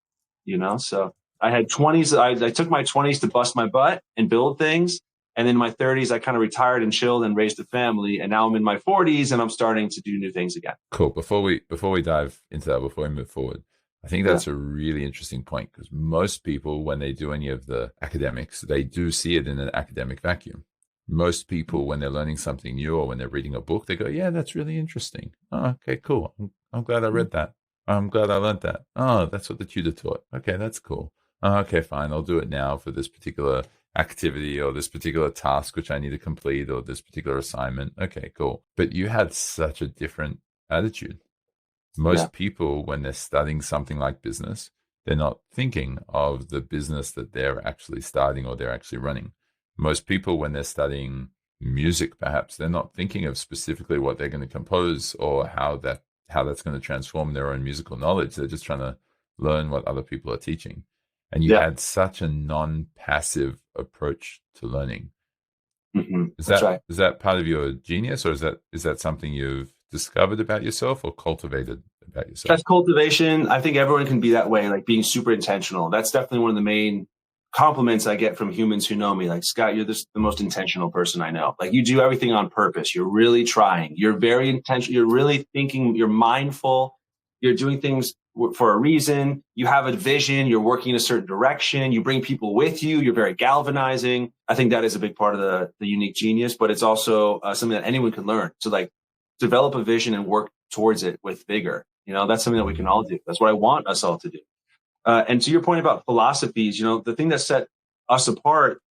Speaker 1: So I had 20s. I took my 20s to bust my butt and build things. And in my 30s, I kind of retired and chilled and raised a family. And now I'm in my 40s and I'm starting to do new things again.
Speaker 2: Cool. Before we dive into that, before we move forward, I think that's a really interesting point because most people, when they do any of the academics, they do see it in an academic vacuum. Most people, when they're learning something new or when they're reading a book, they go, yeah, that's really interesting. Oh, okay, cool. I'm glad I read that. I'm glad I learned that. Oh, that's what the tutor taught. Okay, that's cool. Oh, okay, fine. I'll do it now for this particular activity or this particular task which I need to complete or this particular assignment. Okay, cool. But you had such a different attitude. Most people, when they're studying something like business, they're not thinking of the business that they're actually starting or they're actually running. Most people, when they're studying music, perhaps they're not thinking of specifically what they're going to compose or how that's going to transform their own musical knowledge. They're just trying to learn what other people are teaching. And you had such a non-passive approach to learning.
Speaker 1: Mm-hmm.
Speaker 2: Is that part of your genius, or is that something you've discovered about yourself or cultivated about yourself?
Speaker 1: That's cultivation. I think everyone can be that way, like being super intentional. That's definitely one of the main compliments I get from humans who know me. Like, Scott, you're the most intentional person I know. Like, you do everything on purpose. You're really trying. You're very intentional. You're really thinking. You're mindful. You're doing things for a reason. You have a vision. You're working in a certain direction. You bring people with you. You're very galvanizing. I think that is a big part of the unique genius, but it's also something that anyone can learn. So like develop a vision and work towards it with vigor. That's something that we can all do. That's what I want us all to do. And to your point about philosophies, the thing that set us apart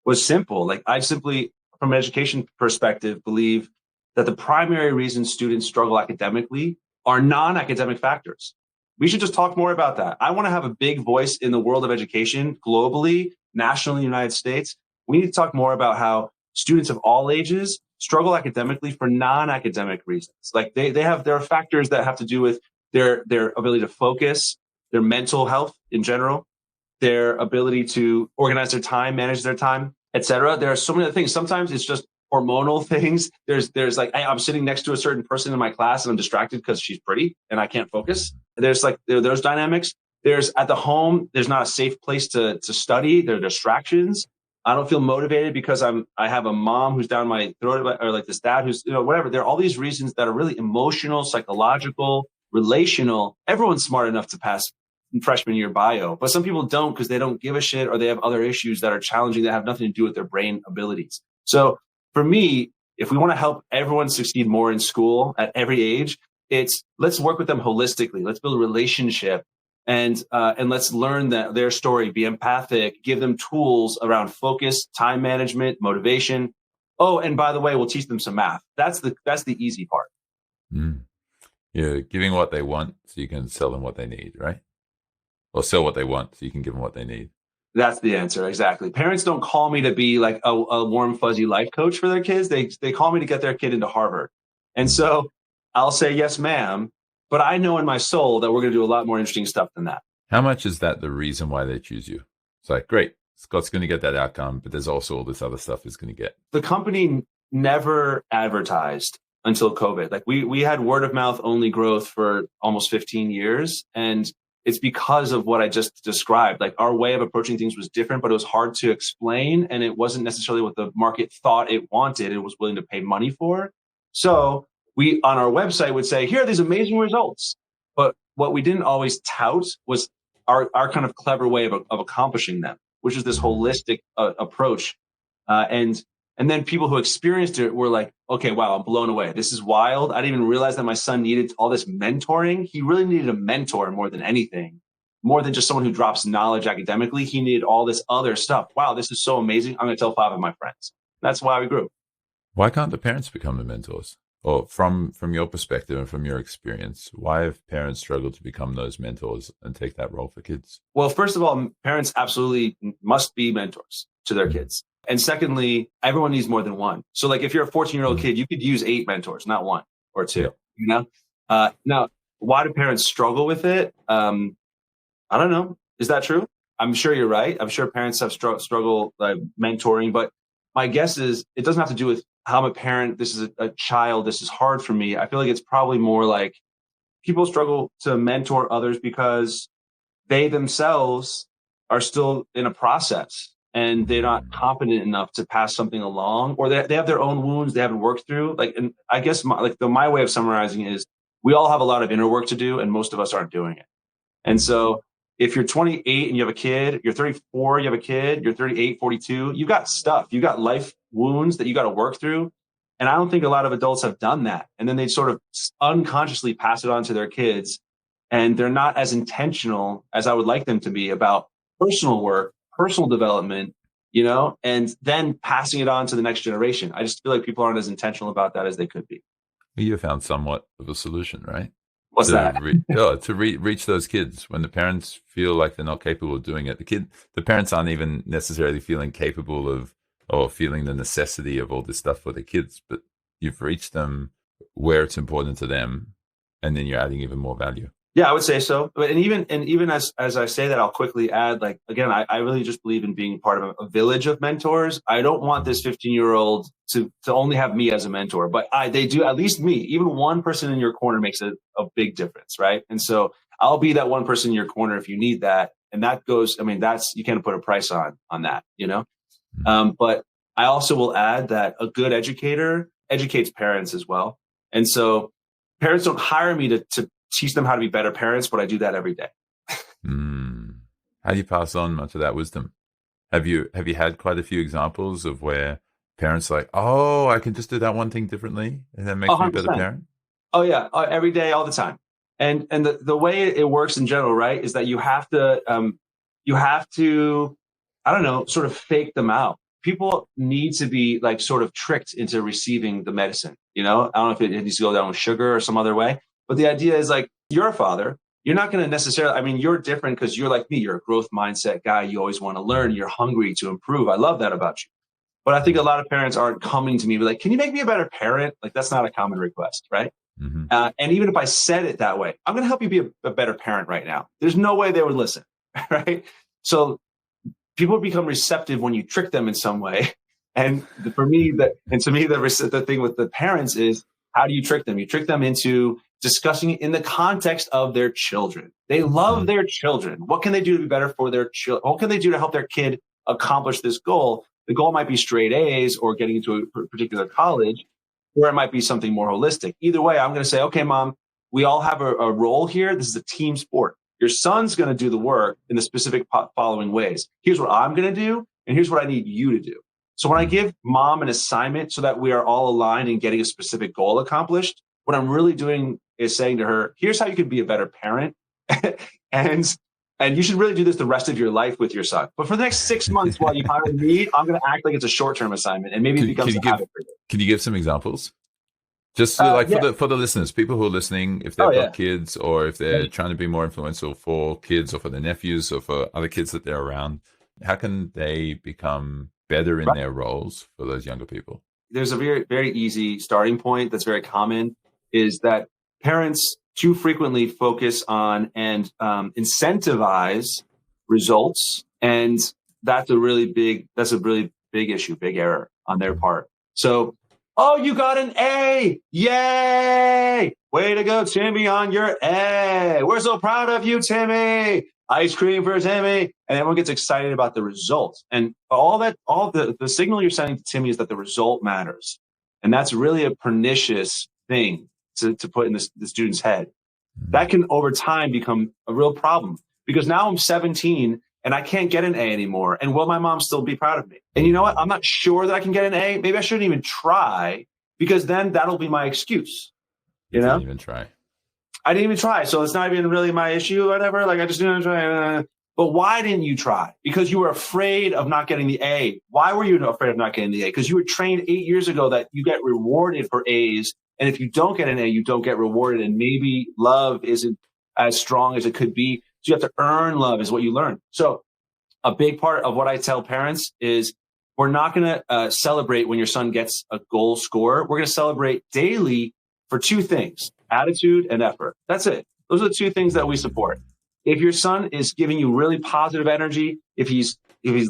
Speaker 1: was simple. Like I simply, from an education perspective, believe that the primary reason students struggle academically are non-academic factors. We should just talk more about that. I want to have a big voice in the world of education globally, nationally, in the United States. We need to talk more about how students of all ages struggle academically for non-academic reasons. Like there are factors that have to do with their ability to focus, their mental health in general, their ability to organize their time, manage their time, etc. There are so many other things. Sometimes it's just hormonal things. There's like, I'm sitting next to a certain person in my class and I'm distracted because she's pretty and I can't focus. There's like those dynamics. There's at the home, there's not a safe place to study. There are distractions. I don't feel motivated because I have a mom who's down my throat, or like this dad who's, whatever. There are all these reasons that are really emotional, psychological, relational. Everyone's smart enough to pass freshman year bio, but some people don't because they don't give a shit or they have other issues that are challenging that have nothing to do with their brain abilities. So for me, if we want to help everyone succeed more in school at every age, let's work with them holistically. Let's build a relationship and let's learn their story, be empathic, give them tools around focus, time management, motivation. Oh, and by the way, we'll teach them some math. That's the easy part.
Speaker 2: Yeah, giving what they want so you can sell them what they need, right? Or sell what they want so you can give them what they need.
Speaker 1: That's the answer. Exactly. Parents don't call me to be like a warm, fuzzy life coach for their kids. They call me to get their kid into Harvard. And so I'll say, yes, ma'am. But I know in my soul that we're going to do a lot more interesting stuff than that.
Speaker 2: How much is that the reason why they choose you? It's like, great, Scott's going to get that outcome, but there's also all this other stuff he's going to get.
Speaker 1: The company never advertised until COVID. Like we had word of mouth only growth for almost 15 years. And it's because of what I just described. Like our way of approaching things was different, but it was hard to explain. And it wasn't necessarily what the market thought it wanted. It was willing to pay money for. So we, on our website, would say, here are these amazing results. But what we didn't always tout was our kind of clever way of accomplishing them, which is this holistic approach. And then people who experienced it were like, okay, wow, I'm blown away. This is wild. I didn't even realize that my son needed all this mentoring. He really needed a mentor more than anything, more than just someone who drops knowledge academically. He needed all this other stuff. Wow, this is so amazing. I'm going to tell 5 of my friends. That's why we grew.
Speaker 2: Why can't the parents become the mentors? Or from your perspective and from your experience, why have parents struggled to become those mentors and take that role for kids?
Speaker 1: Well, first of all, parents absolutely must be mentors to their kids. And secondly, everyone needs more than one. So like if you're a 14-year-old kid, you could use 8 mentors, not 1 or 2, Now, why do parents struggle with it? I don't know. Is that true? I'm sure you're right. I'm sure parents have struggle mentoring, but my guess is it doesn't have to do with how I'm a parent. This is a child. This is hard for me. I feel like it's probably more like people struggle to mentor others because they themselves are still in a process. And they're not confident enough to pass something along, or they have their own wounds they haven't worked through. Like, and I guess my way of summarizing is we all have a lot of inner work to do, and most of us aren't doing it. And so if you're 28 and you have a kid, you're 34, you have a kid, you're 38, 42, you got stuff, you got life wounds that you got to work through. And I don't think a lot of adults have done that. And then they sort of unconsciously pass it on to their kids. And they're not as intentional as I would like them to be about personal work, personal development, and then passing it on to the next generation. I just feel like people aren't as intentional about that as they could be.
Speaker 2: You found somewhat of a solution, right?
Speaker 1: What's that?
Speaker 2: To reach those kids when the parents feel like they're not capable of doing it. The parents aren't even necessarily feeling capable of or feeling the necessity of all this stuff for the kids, but you've reached them where it's important to them, and then you're adding even more value.
Speaker 1: Yeah, I would say so. But even as I say that, I'll quickly add, like, again, I really just believe in being part of a village of mentors. I don't want this 15-year-old to only have me as a mentor, but they do, at least me. Even one person in your corner makes a big difference, right? And so I'll be that one person in your corner if you need that. And that goes, you can't put a price on that, But I also will add that a good educator educates parents as well. And so parents don't hire me to teach them how to be better parents, but I do that every day.
Speaker 2: How do you pass on much of that wisdom? Have you had quite a few examples of where parents are like, oh, I can just do that one thing differently and that makes me a better parent?
Speaker 1: Oh yeah, every day, all the time. And the way it works in general, right, is that you have to, I don't know, sort of fake them out. People need to be like sort of tricked into receiving the medicine. I don't know if it needs to go down with sugar or some other way, but the idea is like, you're a father. You're not going to necessarily, you're different because you're like me. You're a growth mindset guy. You always want to learn. You're hungry to improve. I love that about you. But I think a lot of parents aren't coming to me like, can you make me a better parent? Like, that's not a common request, right?
Speaker 2: Mm-hmm.
Speaker 1: And even if I said it that way, I'm going to help you be a better parent right now. There's no way they would listen, right? So people become receptive when you trick them in some way. And for me, the thing with the parents is, how do you trick them? You trick them into discussing it in the context of their children. They love their children. What can they do to be better for their children? What can they do to help their kid accomplish this goal? The goal might be straight A's or getting into a particular college, or it might be something more holistic. Either way, I'm going to say, okay, mom, we all have a role here. This is a team sport. Your son's going to do the work in the specific following ways. Here's what I'm going to do, and here's what I need you to do. So when I give mom an assignment so that we are all aligned in getting a specific goal accomplished, what I'm really doing is saying to her, here's how you can be a better parent. And you should really do this the rest of your life with your son. But for the next 6 months while you hire me, I'm going to act like it's a short-term assignment, and maybe it becomes a habit for you.
Speaker 2: Can you give some examples? Just for the listeners, people who are listening, if they've got kids or if they're trying to be more influential for kids or for their nephews or for other kids that they're around, how can they become better in their roles for those younger people?
Speaker 1: There's a very, very easy starting point that's very common, is that parents too frequently focus on and incentivize results. And that's a really big issue, big error on their part. So, oh, you got an A. Yay. Way to go, Timmy, on your A. We're so proud of you, Timmy. Ice cream for Timmy. And everyone gets excited about the results. And all the signal you're sending to Timmy is that the result matters. And that's really a pernicious thing to put in the student's head. That can over time become a real problem, because now I'm 17 and I can't get an A anymore. And will my mom still be proud of me? And you know what? I'm not sure that I can get an A. Maybe I shouldn't even try, because then that'll be my excuse. You know?
Speaker 2: I didn't even try. So it's not even really my issue or whatever. Like, I just didn't try. But why didn't you try? Because you were afraid of not getting the A. Why were you afraid of not getting the A? Because you were trained 8 years ago that you get rewarded for A's. And if you don't get an A, you don't get rewarded. And maybe love isn't as strong as it could be. So you have to earn love is what you learn. So a big part of what I tell parents is, we're not going to celebrate when your son gets a goal score. We're going to celebrate daily for two things: attitude and effort. That's it. Those are the two things that we support. If your son is giving you really positive energy, if he's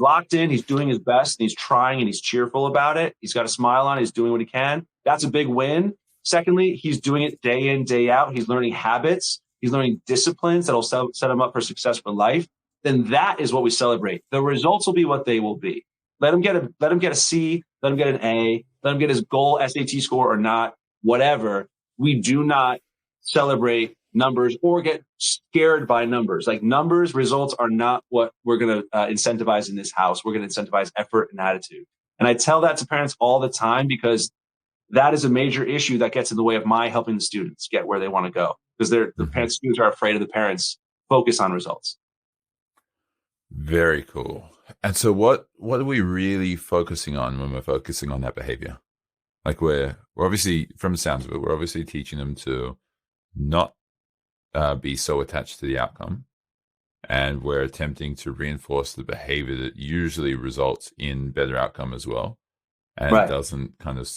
Speaker 2: locked in, he's doing his best, and he's trying, and he's cheerful about it, he's got a smile on, he's doing what he can, that's a big win. Secondly, he's doing it day in, day out. He's learning habits. He's learning disciplines that'll set him up for success for life. Then that is what we celebrate. The results will be what they will be. Let him get a C, let him get an A, let him get his goal SAT score or not, whatever. We do not celebrate numbers or get scared by numbers. Like, numbers, results are not what we're going to incentivize in this house. We're going to incentivize effort and attitude. And I tell that to parents all the time, because that is a major issue that gets in the way of my helping the students get where they want to go, because students are afraid of the parents' focus on results. Very cool. And so what are we really focusing on when we're focusing on that behavior? Like, we're obviously, from the sounds of it, we're obviously teaching them to not be so attached to the outcome. And we're attempting to reinforce the behavior that usually results in better outcome as well. And it doesn't kind of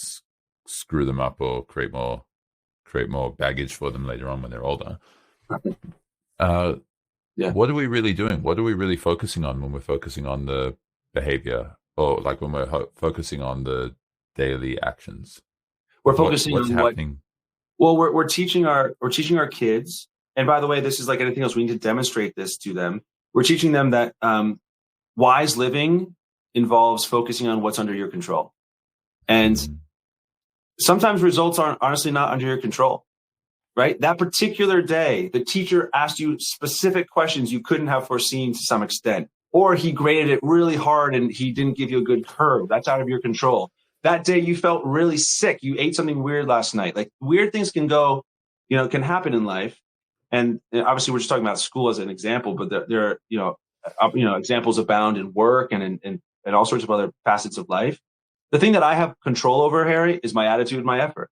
Speaker 2: screw them up or create more baggage for them later on when they're older. What are we really doing? What are we really focusing on when we're focusing on the behavior, or like when we're focusing on the daily actions?
Speaker 1: We're focusing
Speaker 2: what's
Speaker 1: on
Speaker 2: happening.
Speaker 1: We're teaching our kids. And by the way, this is like anything else. We need to demonstrate this to them. We're teaching them that wise living involves focusing on what's under your control. And sometimes results aren't honestly not under your control, right? That particular day, the teacher asked you specific questions you couldn't have foreseen to some extent, or he graded it really hard and he didn't give you a good curve. That's out of your control. That day you felt really sick. You ate something weird last night. Like weird things can go, can happen in life. And obviously we're just talking about school as an example, but there are, examples abound in work and all sorts of other facets of life. The thing that I have control over, Harry, is my attitude and my effort.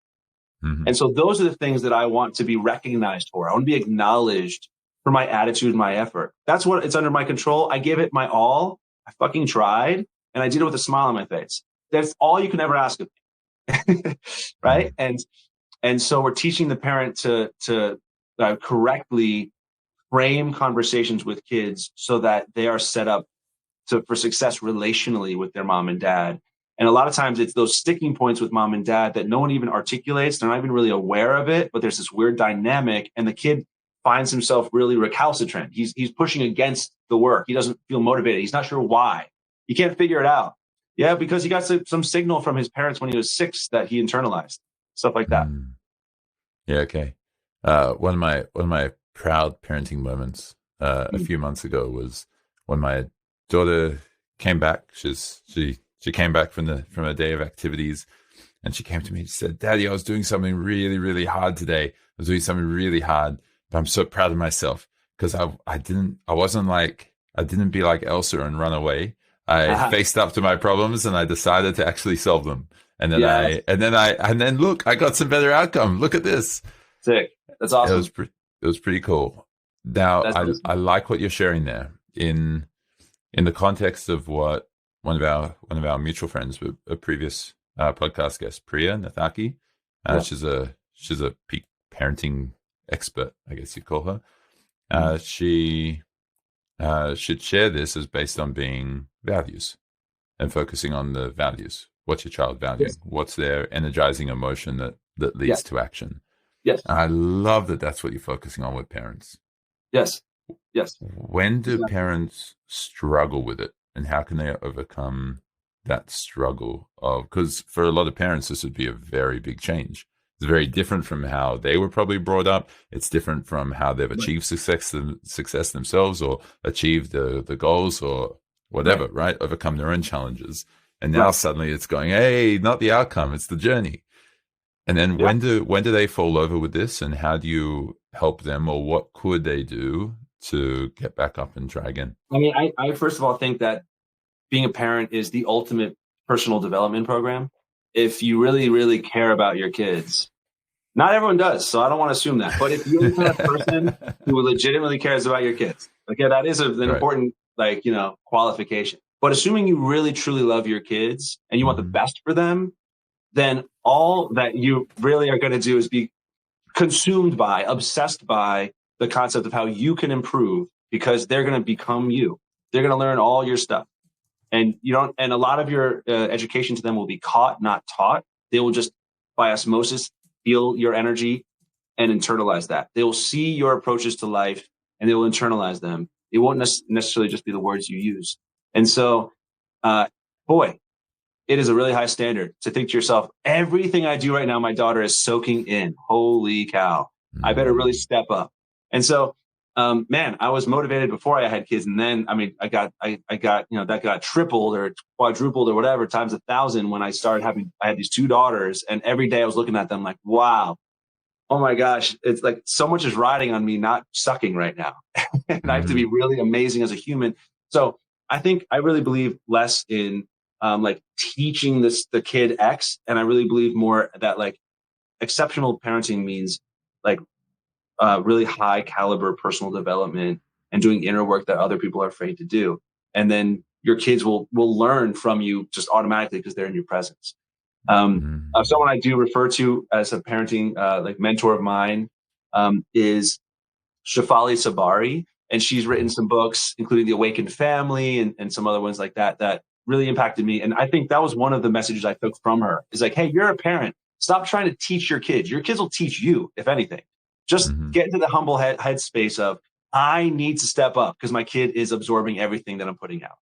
Speaker 1: Mm-hmm. And so those are the things that I want to be recognized for. I want to be acknowledged for my attitude and my effort. That's what it's under my control. I gave it my all. I fucking tried, and I did it with a smile on my face. That's all you can ever ask of me. Right? And so we're teaching the parent to correctly frame conversations with kids so that they are set up for success relationally with their mom and dad. And a lot of times it's those sticking points with mom and dad that no one even articulates. They're not even really aware of it, but there's this weird dynamic, and the kid finds himself really recalcitrant. He's pushing against the work. He doesn't feel motivated. He's not sure why. He can't figure it out. Yeah, because he got some signal from his parents when he was 6 that he internalized. Stuff like that.
Speaker 2: Yeah, okay. One of my proud parenting moments a few months ago was when my daughter came back. She came back from a day of activities, and she came to me and said, "Daddy, I was doing something really, really hard today. I was doing something really hard, but I'm so proud of myself because I didn't be like Elsa and run away. I faced up to my problems and I decided to actually solve them. And then look, I got some better outcome. Look at this.
Speaker 1: Sick. That's awesome.
Speaker 2: It was pretty cool. Now, awesome. I like what you're sharing there in the context of what one of our mutual friends, a previous podcast guest, Priya Nathaki, she's a peak parenting expert, I guess you'd call her. She should share this as based on being values and focusing on the values. What's your child valuing? Yes. What's their energizing emotion that leads to action?
Speaker 1: Yes.
Speaker 2: And I love that that's what you're focusing on with parents.
Speaker 1: Yes. Yes.
Speaker 2: When do parents struggle with it, and how can they overcome that struggle because for a lot of parents, this would be a very big change. It's very different from how they were probably brought up. It's different from how they've achieved success themselves or achieved the goals or whatever, right? Overcome their own challenges. And now suddenly it's going, hey, not the outcome, it's the journey. And then when do they fall over with this, and how do you help them, or what could they do to get back up and try again?
Speaker 1: I mean, I first of all think that being a parent is the ultimate personal development program. If you really, really care about your kids, not everyone does, so I don't want to assume that. But if you're the kind of person who legitimately cares about your kids, okay, that is an important, qualification. But assuming you really, truly love your kids and you want the best for them, then all that you really are going to do is be consumed by, obsessed by the concept of how you can improve, because they're going to become you. They're going to learn all your stuff. And and a lot of your education to them will be caught, not taught. They will just by osmosis feel your energy and internalize that. They will see your approaches to life and they will internalize them. It won't necessarily just be the words you use. And so, it is a really high standard to think to yourself, everything I do right now, my daughter is soaking in. Holy cow. I better really step up. And so, I was motivated before I had kids. And then, I got, that got tripled or quadrupled or whatever times 1,000 when I had these 2 daughters, and every day I was looking at them like, wow, oh my gosh, it's like so much is riding on me not sucking right now. And I have to be really amazing as a human. So I think I really believe less in teaching the kid X. And I really believe more that exceptional parenting means really high caliber personal development and doing inner work that other people are afraid to do. And then your kids will learn from you just automatically because they're in your presence. Someone I do refer to as a parenting mentor of mine is Shefali Sabari. And she's written some books, including The Awakened Family and some other ones like that really impacted me. And I think that was one of the messages I took from her is hey, you're a parent. Stop trying to teach your kids. Your kids will teach you, if anything. Just get into the humble headspace of, I need to step up because my kid is absorbing everything that I'm putting out.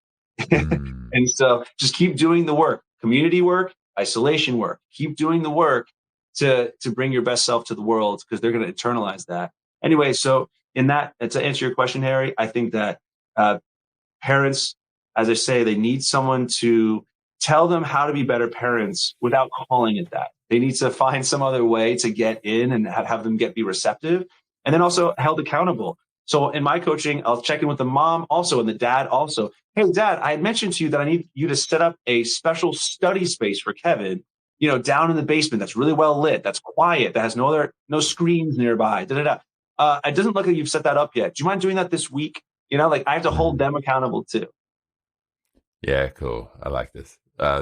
Speaker 1: And so just keep doing the work, community work, isolation work, keep doing the work to bring your best self to the world, because they're going to internalize that. Anyway, so in that, to answer your question, Harry, I think that parents, as I say, they need someone to tell them how to be better parents without calling it that. They need to find some other way to get in and have them be receptive, and then also held accountable. So in my coaching, I'll check in with the mom also and the dad also. Hey, Dad, I had mentioned to you that I need you to set up a special study space for Kevin, down in the basement that's really well lit, that's quiet, that has no screens nearby. It doesn't look like you've set that up yet. Do you mind doing that this week? I have to hold them accountable too.
Speaker 2: Yeah, cool. I like this.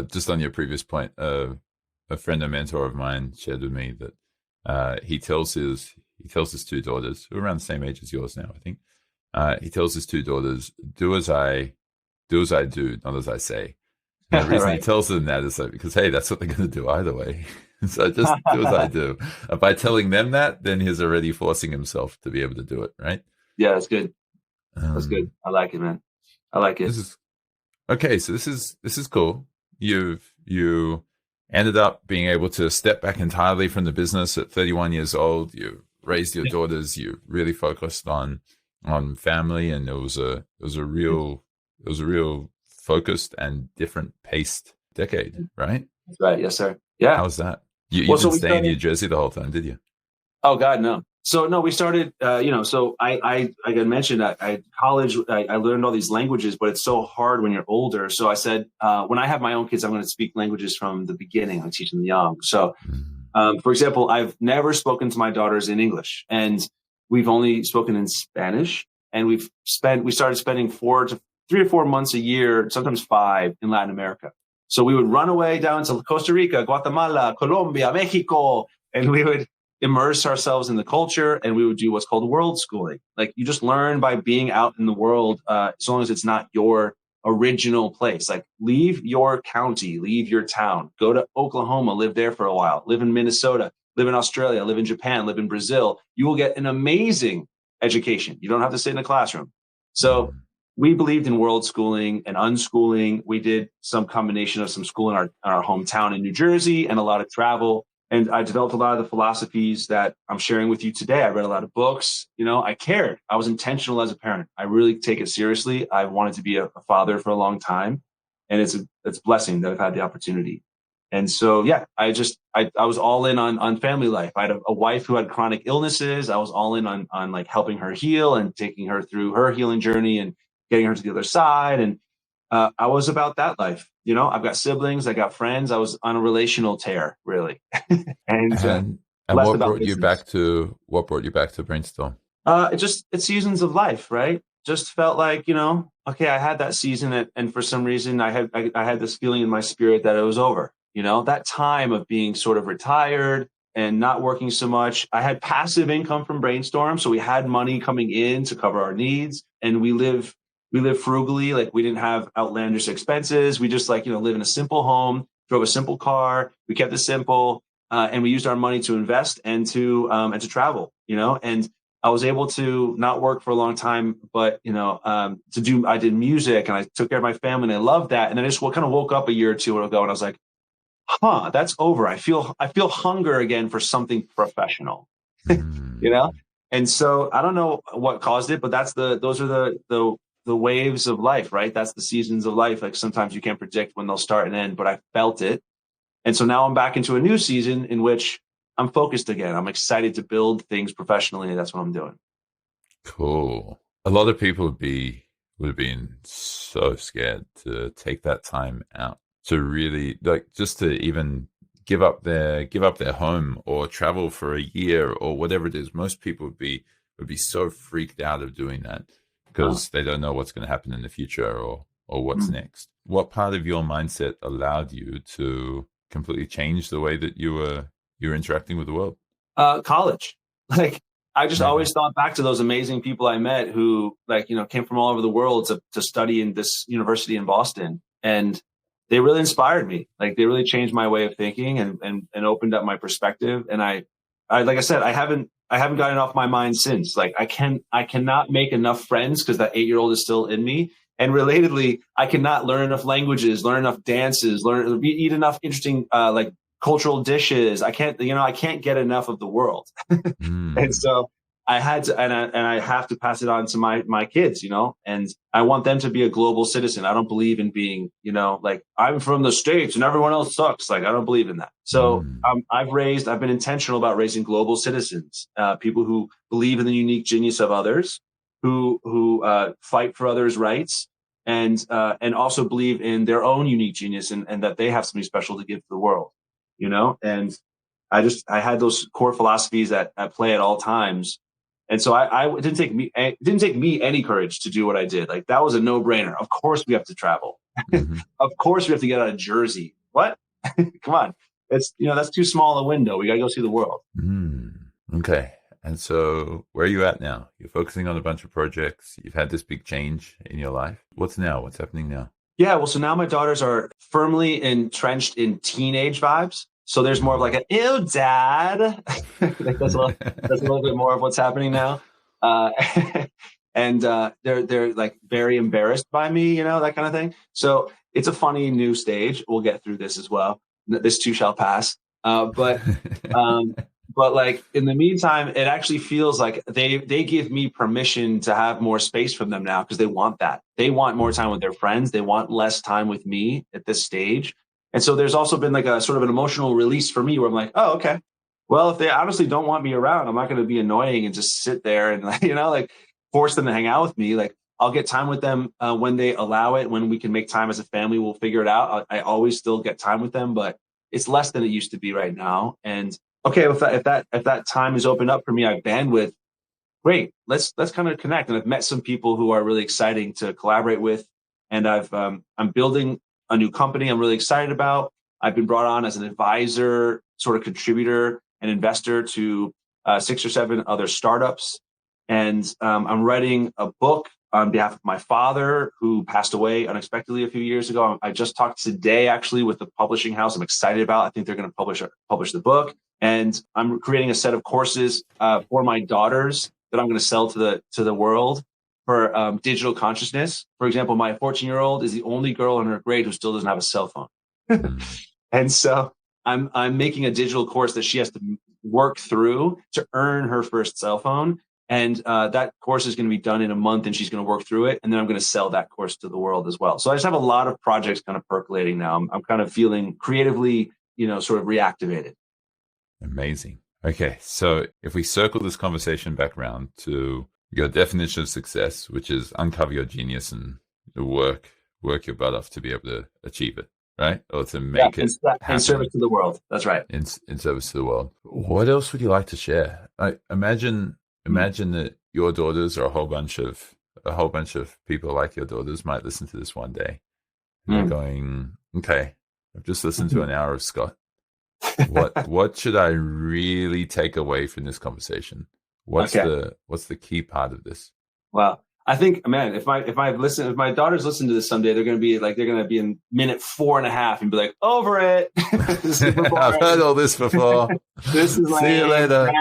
Speaker 2: Just on your previous point, a friend and mentor of mine shared with me that he tells his two daughters, who are around the same age as yours now, I think. He tells his two daughters, do as I do, not as I say. And the reason
Speaker 1: Right.
Speaker 2: he tells them that is because, hey, that's what they're going to do either way. So just do as I do. By telling them that, then he's already forcing himself to be able to do it, right?
Speaker 1: Yeah, that's good. That's good. I like it, man. I like it.
Speaker 2: Okay, so this is cool. You ended up being able to step back entirely from the business at 31 years old. You raised your daughters. You really focused on family, and it was a real focused and different paced decade, right?
Speaker 1: That's right. Yes, sir. Yeah.
Speaker 2: How was that? You didn't stay in New Jersey the whole time, did you?
Speaker 1: Oh God, no. So no, we started, so I got mentioned college, I learned all these languages, but it's so hard when you're older. So I said, when I have my own kids, I'm going to speak languages from the beginning. I teach them young. So, for example, I've never spoken to my daughters in English, and we've only spoken in Spanish, and we started spending 3 to 4 months a year, sometimes 5, in Latin America. So we would run away down to Costa Rica, Guatemala, Colombia, Mexico, and we would immerse ourselves in the culture, and we would do what's called world schooling. Like, you just learn by being out in the world, as long as it's not your original place. Like, leave your county, leave your town, go to Oklahoma, live there for a while, live in Minnesota, live in Australia, live in Japan, live in Brazil. You will get an amazing education. You don't have to sit in a classroom. So we believed in world schooling and unschooling. We did some combination of some school in our hometown in New Jersey and a lot of travel. And I developed a lot of the philosophies that I'm sharing with you today. I read a lot of books. I cared. I was intentional as a parent. I really take it seriously. I wanted to be a father for a long time, and it's a blessing that I've had the opportunity. And so, yeah, I was all in on family life. I had a wife who had chronic illnesses. I was all in on like helping her heal and taking her through her healing journey and getting her to the other side. And I was about that life. I've got siblings, I got friends. I was on a relational tear, really. and
Speaker 2: what brought you back to Brainstorm?
Speaker 1: It's seasons of life, right? Just felt like, okay, I had that season, and for some reason I had this feeling in my spirit that it was over. That time of being sort of retired and not working so much. I had passive income from Brainstorm, so we had money coming in to cover our needs, and we live frugally. Like, we didn't have outlandish expenses. We just live in a simple home, drove a simple car. We kept it simple, and we used our money to invest and to travel. And I was able to not work for a long time, but I did music, and I took care of my family, and I loved that. And then I just kind of woke up a year or two ago, and I was like, that's over. I feel hunger again for something professional. And so I don't know what caused it, but those are the waves of life, right? That's the seasons of life. Like, sometimes you can't predict when they'll start and end, but I felt it. And so now I'm back into a new season in which I'm focused again. I'm excited to build things professionally, and that's what I'm doing.
Speaker 2: Cool. A lot of people would have been so scared to take that time out to really, just to even give up their home or travel for a year or whatever it is. Most people would be so freaked out of doing that because they don't know what's going to happen in the future or what's next. What part of your mindset allowed you to completely change the way that you're interacting with the world?
Speaker 1: College. I just always thought back to those amazing people I met who came from all over the world to study in this university in Boston. And they really inspired me. They really changed my way of thinking and opened up my perspective. And I like I said, I haven't gotten off my mind since. I cannot make enough friends because that 8-year-old is still in me. And relatedly, I cannot learn enough languages, learn enough dances, eat enough interesting cultural dishes. I can't get enough of the world. And so I had to, and I have to pass it on to my kids, and I want them to be a global citizen. I don't believe in being, like, I'm from the States and everyone else sucks. Like, I don't believe in that. So I've been intentional about raising global citizens, people who believe in the unique genius of others, who fight for others' rights, and also believe in their own unique genius, and that they have something special to give to the world, and I had those core philosophies at play at all times. And so it didn't take me any courage to do what I did. Like, that was a no-brainer. Of course we have to travel. Of course we have to get out of Jersey. What? Come on. That's too small a window. We got to go see the world.
Speaker 2: Okay. And so where are you at now? You're focusing on a bunch of projects. You've had this big change in your life. What's now? What's happening now?
Speaker 1: Yeah. Well, so now my daughters are firmly entrenched in teenage vibes. So there's more of like an, ew, dad. That's a little bit more of what's happening now. And they're like very embarrassed by me, that kind of thing. So it's a funny new stage. We'll get through this as well. This too shall pass. But like, in the meantime, it actually feels like they give me permission to have more space from them now, because they want that. They want more time with their friends. They want less time with me at this stage. And so there's also been like a sort of an emotional release for me, where I'm like, oh, okay. Well, if they honestly don't want me around, I'm not going to be annoying and just sit there and, like force them to hang out with me. Like, I'll get time with them when they allow it. When we can make time as a family, we'll figure it out. I always still get time with them, but it's less than it used to be right now. And okay, if that time is opened up for me, I have bandwidth. Great, let's kind of connect. And I've met some people who are really exciting to collaborate with, and I'm building a new company I'm really excited about. I've been brought on as an advisor, sort of contributor and investor to 6 or 7 other startups. And I'm writing a book on behalf of my father, who passed away unexpectedly a few years ago. I just talked today, actually, with the publishing house I'm excited about. I think they're going to publish the book. And I'm creating a set of courses for my daughters that I'm going to sell to the world for digital consciousness. For example, my 14-year-old is the only girl in her grade who still doesn't have a cell phone. And so I'm making a digital course that she has to work through to earn her first cell phone. And that course is going to be done in a month, and she's going to work through it. And then I'm going to sell that course to the world as well. So I just have a lot of projects kind of percolating now. I'm kind of feeling creatively, sort of reactivated.
Speaker 2: Amazing. Okay. So if we circle this conversation back around to your definition of success, which is uncover your genius and work your butt off to be able to achieve it, right? Or to make it happen.
Speaker 1: In service to the world. That's right.
Speaker 2: In service to the world. What else would you like to share? Imagine that your daughters, or a whole bunch of people like your daughters, might listen to this one day. And they're going, okay, I've just listened to an hour of Scott. What should I really take away from this conversation? What's the key part of this? Well,
Speaker 1: I think, man, if my daughters listen to this someday, they're going to be in minute 4.5 and be like, over it.
Speaker 2: I've heard all this before.
Speaker 1: This is
Speaker 2: see you later.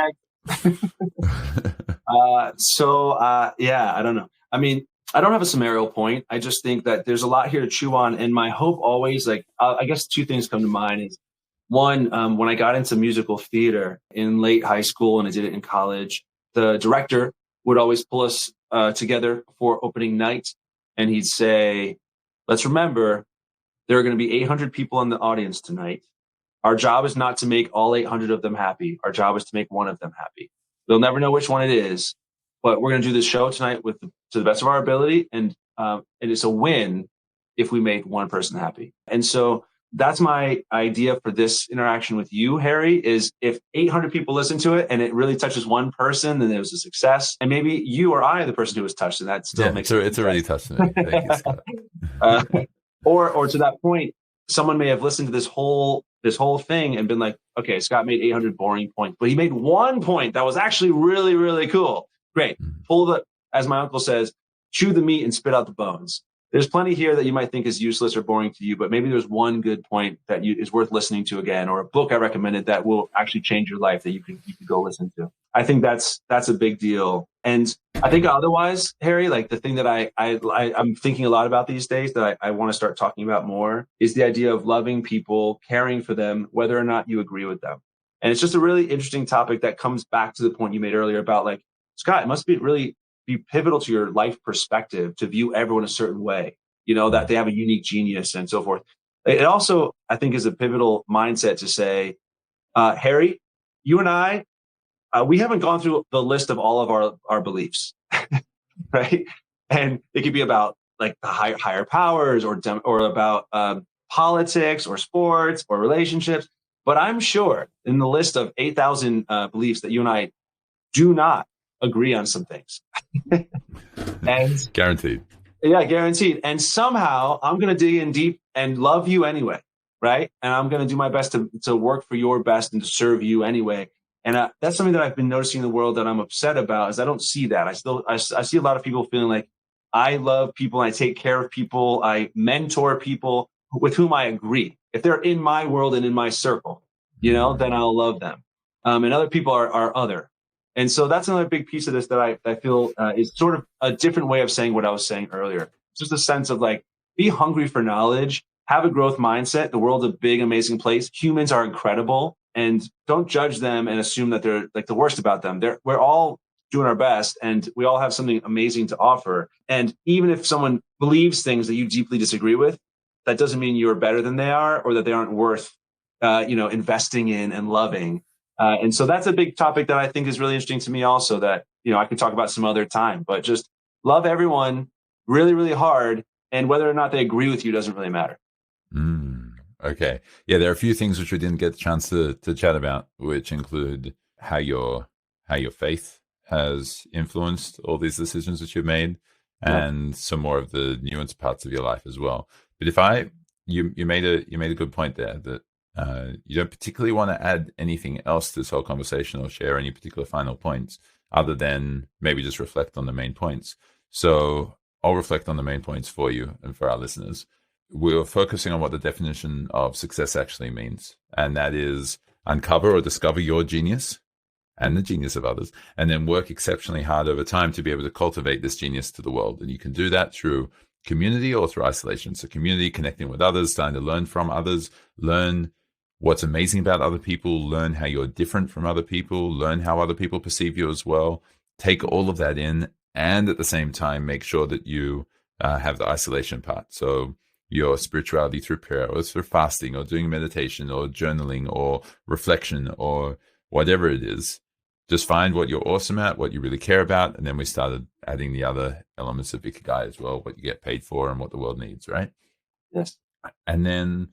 Speaker 1: Yeah, I don't know. I mean, I don't have a summarial point. I just think that there's a lot here to chew on. And my hope always, I guess 2 things come to mind. Is one, when I got into musical theater in late high school and I did it in college, the director would always pull us together before opening night. And he'd say, let's remember, there are going to be 800 people in the audience tonight. Our job is not to make all 800 of them happy. Our job is to make one of them happy. They'll never know which one it is, but we're going to do this show tonight to the best of our ability. And it is a win if we make one person happy. And so that's my idea for this interaction with you, Harry, is if 800 people listen to it and it really touches one person, then it was a success. And maybe you or I are the person who was touched, and that still makes it.
Speaker 2: It's already touched me. Thank you, Scott.
Speaker 1: Or to that point, someone may have listened to this whole thing and been like, okay, Scott made 800 boring points, but he made one point that was actually really, really cool. Great. As my uncle says, chew the meat and spit out the bones. There's plenty here that you might think is useless or boring to you, but maybe there's one good point that is worth listening to again, or a book I recommended that will actually change your life that you could go listen to. I think that's a big deal. And I think otherwise, Harry, like the thing that I'm thinking a lot about these days that I want to start talking about more is the idea of loving people, caring for them, whether or not you agree with them. And it's just a really interesting topic that comes back to the point you made earlier about like, Scott, it must be pivotal to your life perspective to view everyone a certain way, that they have a unique genius and so forth. It also, I think, is a pivotal mindset to say, Harry, you and I, we haven't gone through the list of all of our beliefs, right? And it could be about like the higher powers or about politics or sports or relationships. But I'm sure in the list of 8,000 beliefs that you and I do not agree on some things. And
Speaker 2: guaranteed.
Speaker 1: Yeah, guaranteed. And somehow I'm going to dig in deep and love you anyway, right? And I'm going to do my best to work for your best and to serve you anyway. And that's something that I've been noticing in the world that I'm upset about is I don't see that. I see a lot of people feeling like I love people, I take care of people, I mentor people with whom I agree. If they're in my world and in my circle, then I'll love them. And other people are other. And so that's another big piece of this that I feel is sort of a different way of saying what I was saying earlier. It's just a sense of like, be hungry for knowledge, have a growth mindset. The world's a big, amazing place. Humans are incredible, and don't judge them and assume that they're like the worst about them. We're all doing our best, and we all have something amazing to offer. And even if someone believes things that you deeply disagree with, that doesn't mean you're better than they are or that they aren't worth, investing in and loving. And so that's a big topic that I think is really interesting to me also that, I could talk about some other time, but just love everyone really, really hard. And whether or not they agree with you doesn't really matter.
Speaker 2: Okay. Yeah, there are a few things which we didn't get the chance to chat about, which include how your faith has influenced all these decisions that you've made and some more of the nuanced parts of your life as well. But you made a good point there that you don't particularly want to add anything else to this whole conversation or share any particular final points other than maybe just reflect on the main points. So I'll reflect on the main points for you and for our listeners. We're focusing on what the definition of success actually means. And that is uncover or discover your genius and the genius of others, and then work exceptionally hard over time to be able to cultivate this genius to the world. And you can do that through community or through isolation. So community, connecting with others, starting to learn from others, learn what's amazing about other people, learn how you're different from other people, learn how other people perceive you as well. Take all of that in, and at the same time, make sure that you have the isolation part. So your spirituality through prayer or through fasting or doing meditation or journaling or reflection or whatever it is. Just find what you're awesome at, what you really care about. And then we started adding the other elements of Ikigai as well, what you get paid for and what the world needs, right?
Speaker 1: Yes.
Speaker 2: And then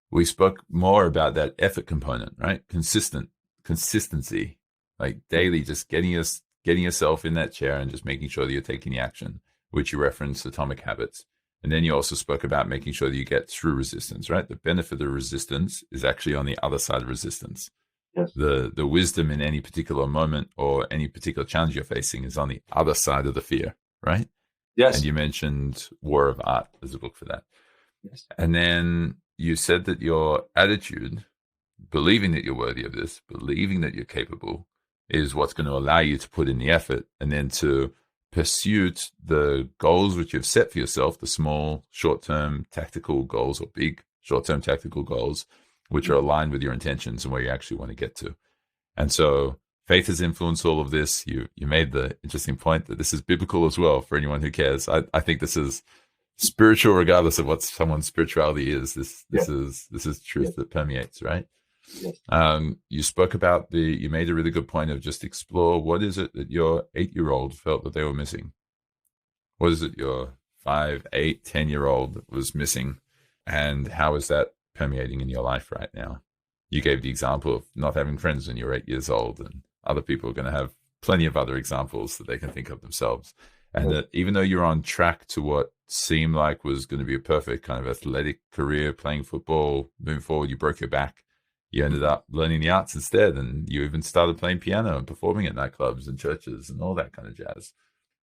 Speaker 2: we spoke more about that effort component, right? Consistency, like daily, just getting yourself in that chair and just making sure that you're taking the action, which you referenced Atomic Habits. And then you also spoke about making sure that you get through resistance, right? The benefit of resistance is actually on the other side of resistance.
Speaker 1: Yes.
Speaker 2: The wisdom in any particular moment or any particular challenge you're facing is on the other side of the fear, right?
Speaker 1: Yes.
Speaker 2: And you mentioned War of Art as a book for that.
Speaker 1: Yes.
Speaker 2: And then you said that your attitude, believing that you're worthy of this, believing that you're capable, is what's going to allow you to put in the effort and then to pursue the goals which you've set for yourself, the small, short-term tactical goals or big short-term tactical goals, which are aligned with your intentions and where you actually want to get to. And so faith has influenced all of this. You made the interesting point that this is biblical as well for anyone who cares. I think this is spiritual regardless of what someone's spirituality is. This is truth that permeates, right?
Speaker 1: Yes.
Speaker 2: You spoke about you made a really good point of just explore what is it that your 8-year-old felt that they were missing? What is it your 5, 8, 10-year-old was missing? And how is that permeating in your life right now? You gave the example of not having friends when you're 8 years old, and other people are going to have plenty of other examples that they can think of themselves. And that even though you're on track to what seemed like was going to be a perfect kind of athletic career, playing football, moving forward, you broke your back. You ended up learning the arts instead, and you even started playing piano and performing at nightclubs and churches and all that kind of jazz.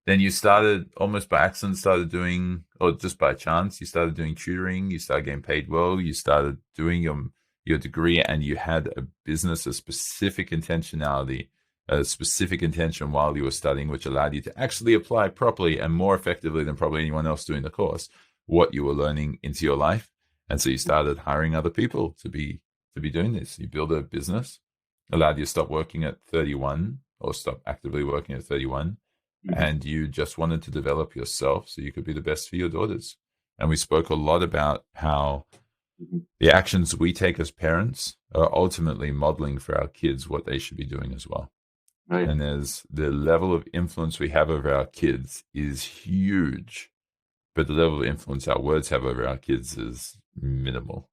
Speaker 2: then you started almost by accident, started doing, or just by chance, you started doing tutoring, you started getting paid well, you started doing your degree, and you had a business, a specific intentionality, a specific intention while you were studying, which allowed you to actually apply properly and more effectively than probably anyone else doing the course, what you were learning into your life. And so you started hiring other people to be doing this. You build a business, allowed you to stop working at 31 or stop actively working at 31. And you just wanted to develop yourself so you could be the best for your daughters. And we spoke a lot about how the actions we take as parents are ultimately modeling for our kids what they should be doing as well. Right. And there's the level of influence we have over our kids is huge, but the level of influence our words have over our kids is minimal.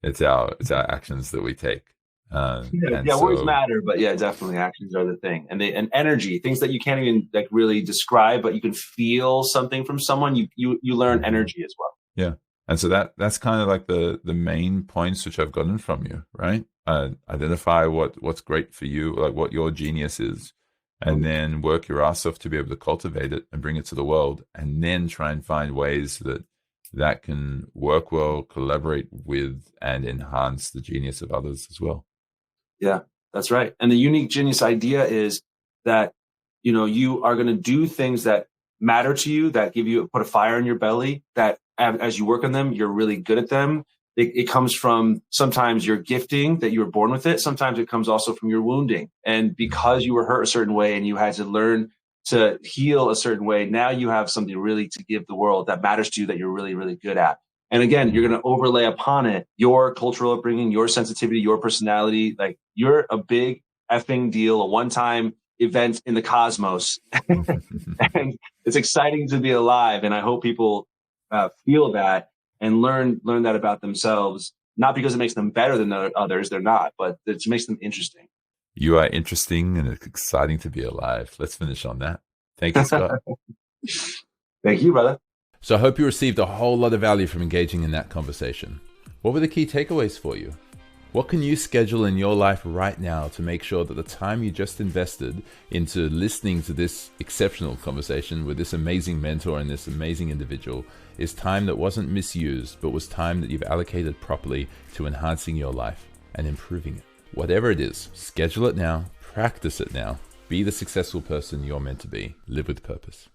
Speaker 2: It's our actions that we take.
Speaker 1: Words matter, but definitely actions are the thing. And energy, things that you can't even like really describe, but you can feel something from someone. You learn energy as well.
Speaker 2: Yeah, and so that's kind of like the main points which I've gotten from you, right? Identify what's great for you, like what your genius is, and then work your ass off to be able to cultivate it and bring it to the world, and then try and find ways that can work well, collaborate with, and enhance the genius of others as well.
Speaker 1: Yeah, that's right. And the unique genius idea is that, you are going to do things that matter to you, that put a fire in your belly, that as you work on them, you're really good at them. It comes from sometimes your gifting that you were born with it. Sometimes it comes also from your wounding. And because you were hurt a certain way and you had to learn to heal a certain way, now you have something really to give the world that matters to you that you're really, really good at. And again, you're going to overlay upon it your cultural upbringing, your sensitivity, your personality. Like you're a big effing deal, a one-time event in the cosmos. And it's exciting to be alive. And I hope people feel that and learn that about themselves, not because it makes them better than others. They're not, but it makes them interesting.
Speaker 2: You are interesting and it's exciting to be alive. Let's finish on that. Thank you, Scott.
Speaker 1: Thank you, brother.
Speaker 2: So I hope you received a whole lot of value from engaging in that conversation. What were the key takeaways for you? What can you schedule in your life right now to make sure that the time you just invested into listening to this exceptional conversation with this amazing mentor and this amazing individual is time that wasn't misused, but was time that you've allocated properly to enhancing your life and improving it? Whatever it is, schedule it now, practice it now, be the successful person you're meant to be, live with purpose.